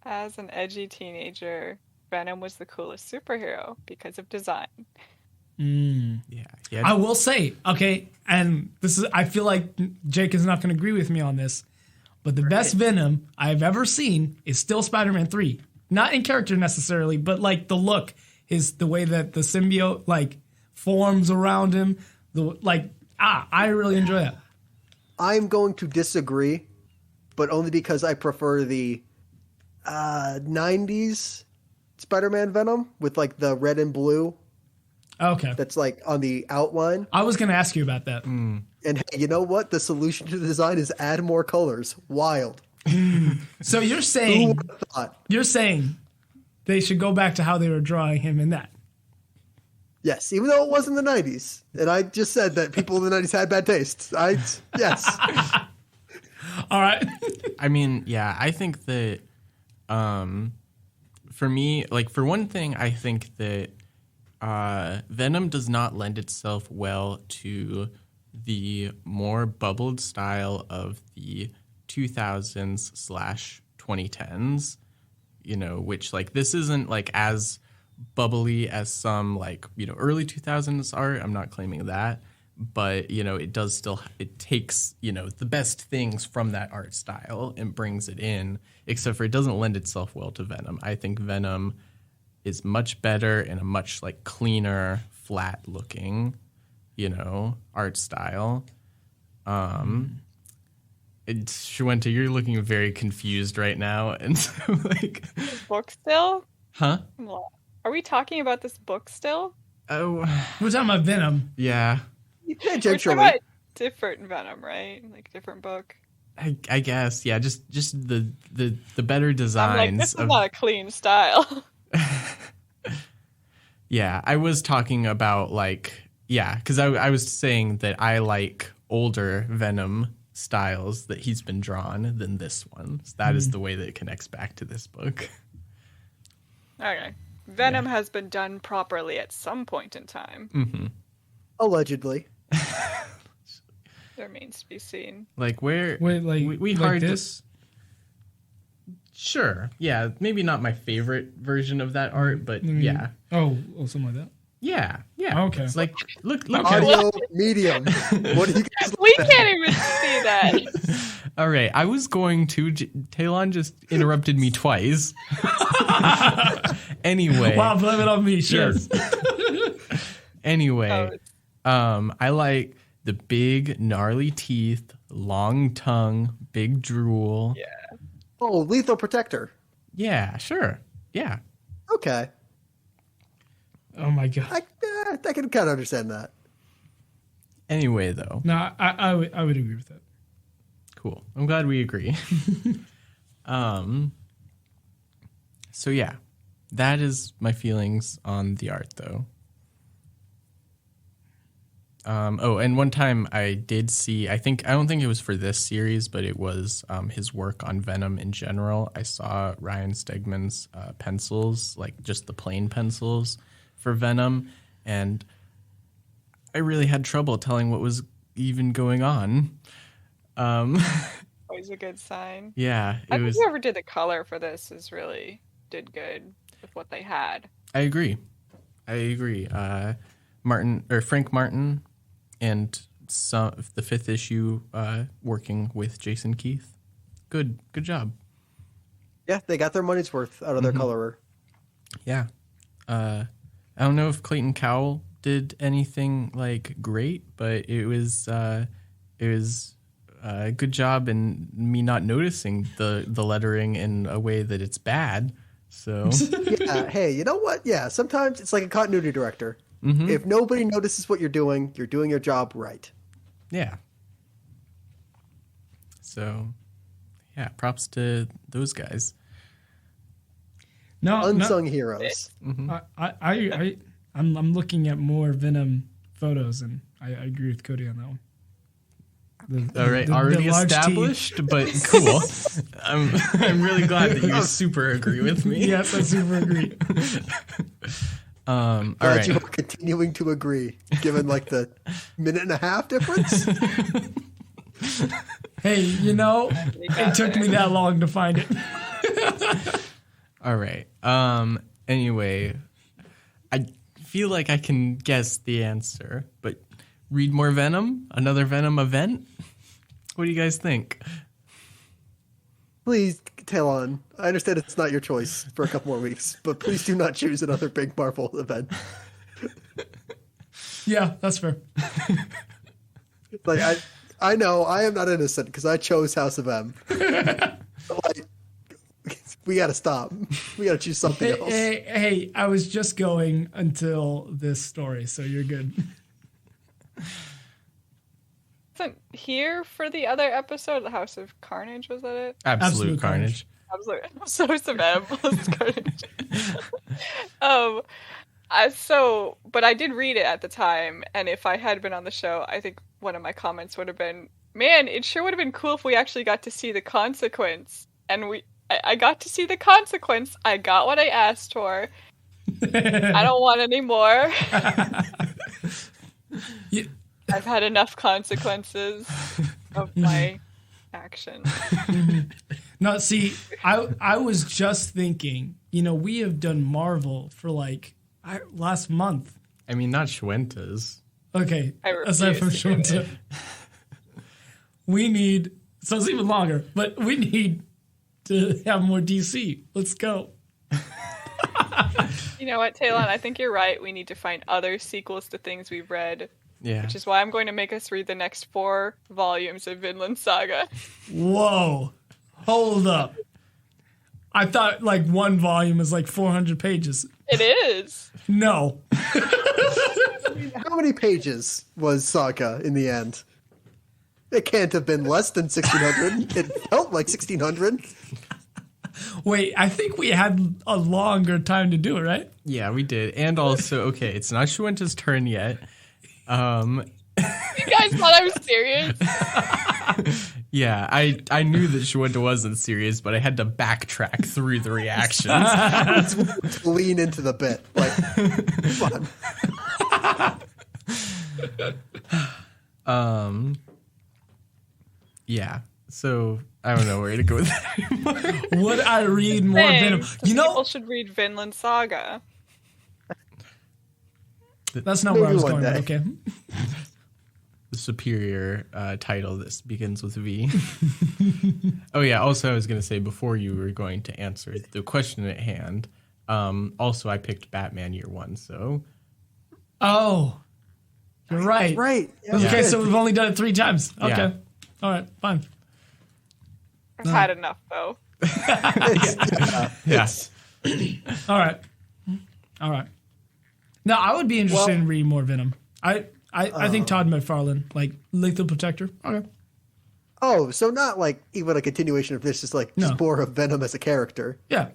As an edgy teenager, Venom was the coolest superhero because of design. Yeah. I will say, okay, and I feel like Jake is not going to agree with me on this, but the best Venom I've ever seen is still Spider-Man 3. Not in character necessarily, but like the look is the way that the symbiote like forms around him. I really enjoy that. I'm going to disagree, but only because I prefer the 90s Spider-Man Venom with like the red and blue. Okay. That's like on the outline. I was going to ask you about that. And hey, you know what? The solution to the design is add more colors. Wild. So you're Who saying would have thought? they should go back to how they were drawing him in that. Yes, even though it was in the 90s. And I just said that people in the 90s had bad taste. Yes. All right. I mean, yeah, I think that for me, like, for one thing, I think that Venom does not lend itself well to the more bubbled style of the 2000s/2010s, you know, which, like, this isn't, like, as bubbly as some, like, you know, early 2000s art. I'm not claiming that, but, you know, it takes, you know, the best things from that art style and brings it in, except for it doesn't lend itself well to Venom. I think Venom is much better and a much, like, cleaner, flat looking, you know, art style. Shuenta, you're looking very confused right now, and so, like, book still? Huh? Are we talking about this book still? Oh, we're talking about Venom. Yeah. We're talking about different Venom, right? Like, different book. I guess, yeah. Just the better designs. I'm like, this is not a clean style. Yeah, I was talking about, like, yeah, because I was saying that I like older Venom styles that he's been drawn than this one. So that is the way that it connects back to this book. Okay. Venom has been done properly at some point in time. Mm-hmm. Allegedly. There remains to be seen. Like, where... Wait, like, we like hard this? Sure. Yeah, maybe not my favorite version of that art, but yeah. Oh, something like that? Yeah. Okay. It's like, look audio medium. What do you guys We can't even see that. All right, I was going to... Talon just interrupted me twice. Anyway. Wow, blame it on me, sure. Yes. Anyway, I like the big, gnarly teeth, long tongue, big drool. Yeah. Oh, Lethal Protector. Yeah, sure. Yeah. Okay. Oh, my God. I can kind of understand that. Anyway, though. No, I would agree with that. Cool. I'm glad we agree. So, yeah. That is my feelings on the art, though. And one time I did see, I don't think it was for this series, but it was his work on Venom in general. I saw Ryan Stegman's pencils, like just the plain pencils for Venom, and I really had trouble telling what was even going on. Always a good sign. Yeah. I think whoever did the color for this did good with what they had. I agree. Frank Martin and the 5th issue working with Jason Keith. Good job. Yeah, they got their money's worth out of their colorer. Yeah. I don't know if Clayton Cowell did anything like great, but it was a good job in me not noticing the lettering in a way that it's bad. So yeah, hey, you know what? Yeah, sometimes it's like a continuity director. Mm-hmm. If nobody notices what you're doing your job right. Yeah. So, yeah, props to those guys. No, unsung heroes. Mm-hmm. I'm looking at more Venom photos, and I agree with Cody on that one. All right, already established, teeth. But cool. I'm really glad that you super agree with me. Yes, I super agree. Glad right. you are continuing to agree, given like the minute and a half difference. Hey, you know, it took me that long to find it. All right. Anyway, I feel like I can guess the answer, but read more Venom? Another Venom event? What do you guys think? Please, Talon, I understand it's not your choice for a couple more weeks, but please do not choose another big Marvel event. Yeah, that's fair. Like, I know I am not innocent because I chose House of M. Like, we got to stop. We got to choose something else. Hey, I was just going until this story, so you're good. Wasn't here for the other episode, the House of Carnage, was that it? Absolute Carnage. Absolute. Source of M was Carnage. But I did read it at the time, and if I had been on the show, I think one of my comments would have been, "Man, it sure would have been cool if we actually got to see the consequence." And I got to see the consequence. I got what I asked for. I don't want any more. Yeah. I've had enough consequences of my actions. No, see, I was just thinking, we have done Marvel for last month. I mean, not Schwenta's. Okay, aside from Schwenta. We need, so it's even longer, but we need to have more DC. Let's go. You know what, Talon? I think you're right. We need to find other sequels to things we've read. Yeah. Which is why I'm going to make us read the next 4 volumes of Vinland Saga. Whoa. Hold up. I thought one volume is 400 pages. It is. No. How many pages was Saga in the end? It can't have been less than 1,600. It felt like 1,600. Wait, I think we had a longer time to do it, right? Yeah, we did. And also, okay, it's not Schwenta's turn yet. You guys thought I was serious? Yeah, I knew that Schwenta wasn't serious, but I had to backtrack through the reactions. Lean into the bit. Fun. Yeah. So I don't know where to go with that anymore. Would I read more Venom? People should read Vinland Saga. That's not where I was going. Okay. The superior title that begins with V. Oh yeah. Also, I was going to say before you were going to answer the question at hand. Also, I picked Batman Year One. So. Oh, you're right. Right. Yeah. Okay, so we've only done it 3 times. Okay. Yeah. All right. Fine. I've had enough though. Yeah. All right. Now, I would be interested in reading more Venom. I think Todd McFarlane, Lethal Protector. Okay. Oh, so not even a continuation of this, just more of Venom as a character. Yeah.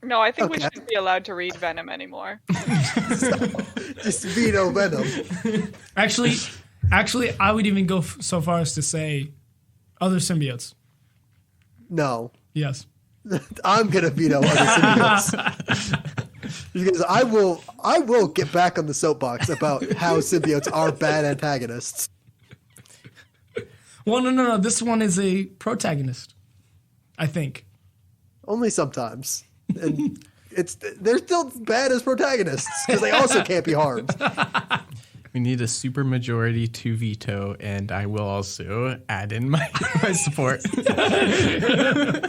No, I think we shouldn't be allowed to read Venom anymore. Just veto Venom. Actually, I would even go so far as to say other symbiotes. No. Yes. I'm gonna veto other symbiotes. Because I will get back on the soapbox about how symbiotes are bad antagonists. Well, no. This one is a protagonist, I think. Only sometimes. And they're still bad as protagonists because they also can't be harmed. We need a super majority to veto, and I will also add in my support. I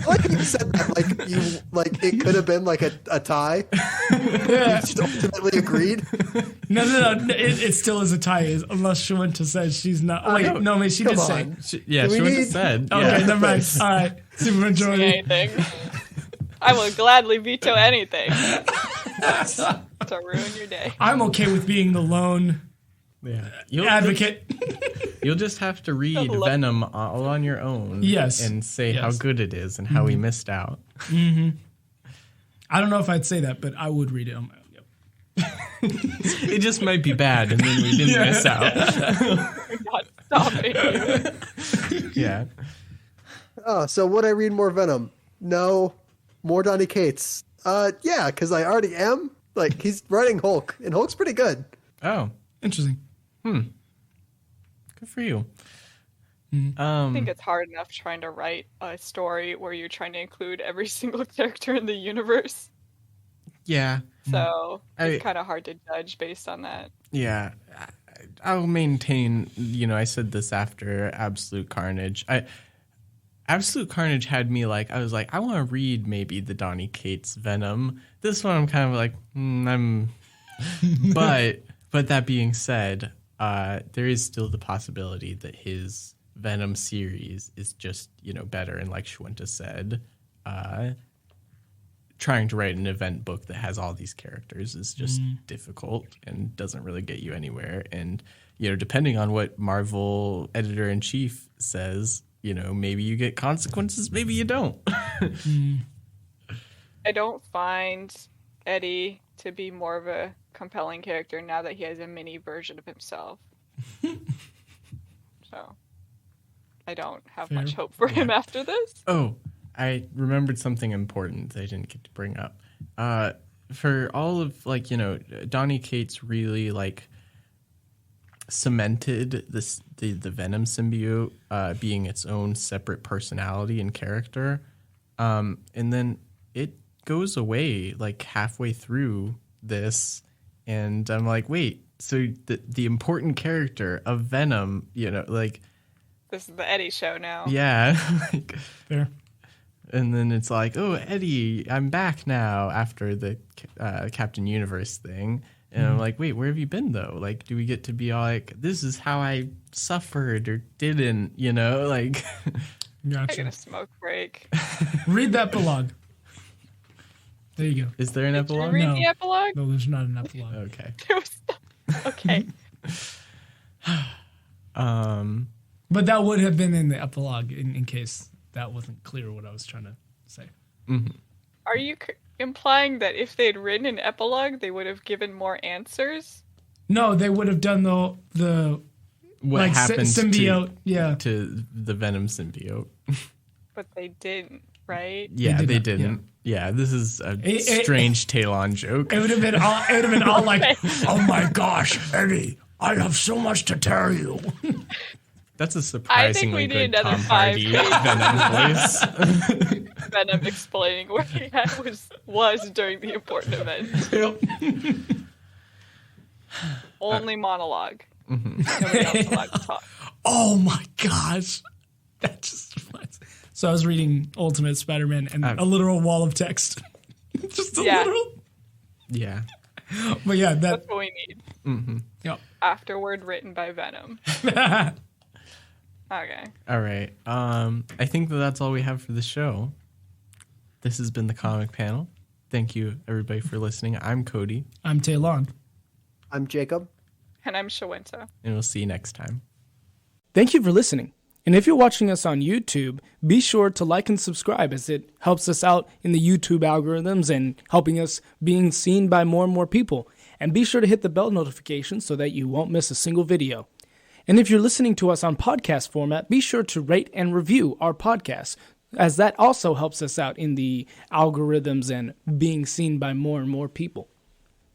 like how you said that it could have been a tie. Yeah. You just ultimately agreed. No. It still is a tie, unless Schwenta says she's not. Oh, wait, no, she did say. Schwenta said. Okay, never mind. All right, super majority. Anything. I will gladly veto anything to ruin your day. I'm okay with being the lone advocate. You'll just have to read Venom all on your own. Yes. And say how good it is and how we missed out. Mm-hmm. I don't know if I'd say that, but I would read it on my own. Yep. It just might be bad, and then we didn't miss out. We're not stopping you. Yeah. Oh, so would I read more Venom? No. More Donny Cates? Yeah, because I already am. He's writing Hulk, and Hulk's pretty good. Oh. Interesting. Good for you. I think it's hard enough trying to write a story where you're trying to include every single character in the universe. Yeah. So it's kind of hard to judge based on that. Yeah. I'll maintain, I said this after Absolute Carnage. Absolute Carnage had me I was I want to read maybe the Donny Cates Venom. This one I'm kind of but that being said, there is still the possibility that his Venom series is just, better. And like Schwenta said, trying to write an event book that has all these characters is just difficult and doesn't really get you anywhere. And, depending on what Marvel editor-in-chief says, maybe you get consequences, maybe you don't. I don't find Eddie to be more of a compelling character now that he has a mini version of himself. So I don't have much hope for him after this. Oh, I remembered something important that I didn't get to bring up. For all of, like, you know, Donny Cates really, like, cemented the Venom symbiote being its own separate personality and character. And then it goes away, like, halfway through this. And I'm like, wait, so the important character of Venom, you know, like... This is the Eddie show now. Yeah. Like, Fair. and then it's like, oh, Eddie, I'm back now after the Captain Universe thing. And I'm like, wait, where have you been, though? Like, do we get to be all like, this is how I suffered or didn't, you know? Like, Gotcha. I get a smoke break. Read the epilogue. There you go. is there an Did epilogue? you read No. the epilogue? No, there's not an epilogue. Okay. Okay. But that would have been in the epilogue in case that wasn't clear what I was trying to say. Are you implying that if they'd written an epilogue, they would have given more answers? No, they would have done the What like happened symbiote, to the Venom symbiote? But they didn't, right? Yeah, did they not, didn't. Yeah, this is a strange Talon joke. It would have been all like, oh my gosh, Eddie, I have so much to tell you. That's a surprisingly we need good another Tom 5 Hardy Venom voice. Venom explaining where he was during the important event. Only monologue. Nobody else allowed to talk. Oh my gosh. That just was. So I was reading Ultimate Spider-Man and a literal wall of text. Just a literal. Yeah. But yeah, That's what we need. Yep. Afterward written by Venom. Okay. All right. I think that's all we have for the show. This has been the Comic Panel. Thank you, everybody, for listening. I'm Cody. I'm Talon. I'm Jacob. And I'm Shawenta. And we'll see you next time. Thank you for listening. And if you're watching us on YouTube, be sure to like and subscribe as it helps us out in the YouTube algorithms and helping us being seen by more and more people. And be sure to hit the bell notification so that you won't miss a single video. And if you're listening to us on podcast format, be sure to rate and review our podcast, as that also helps us out in the algorithms and being seen by more and more people.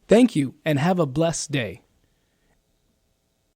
Thank you, and have a blessed day.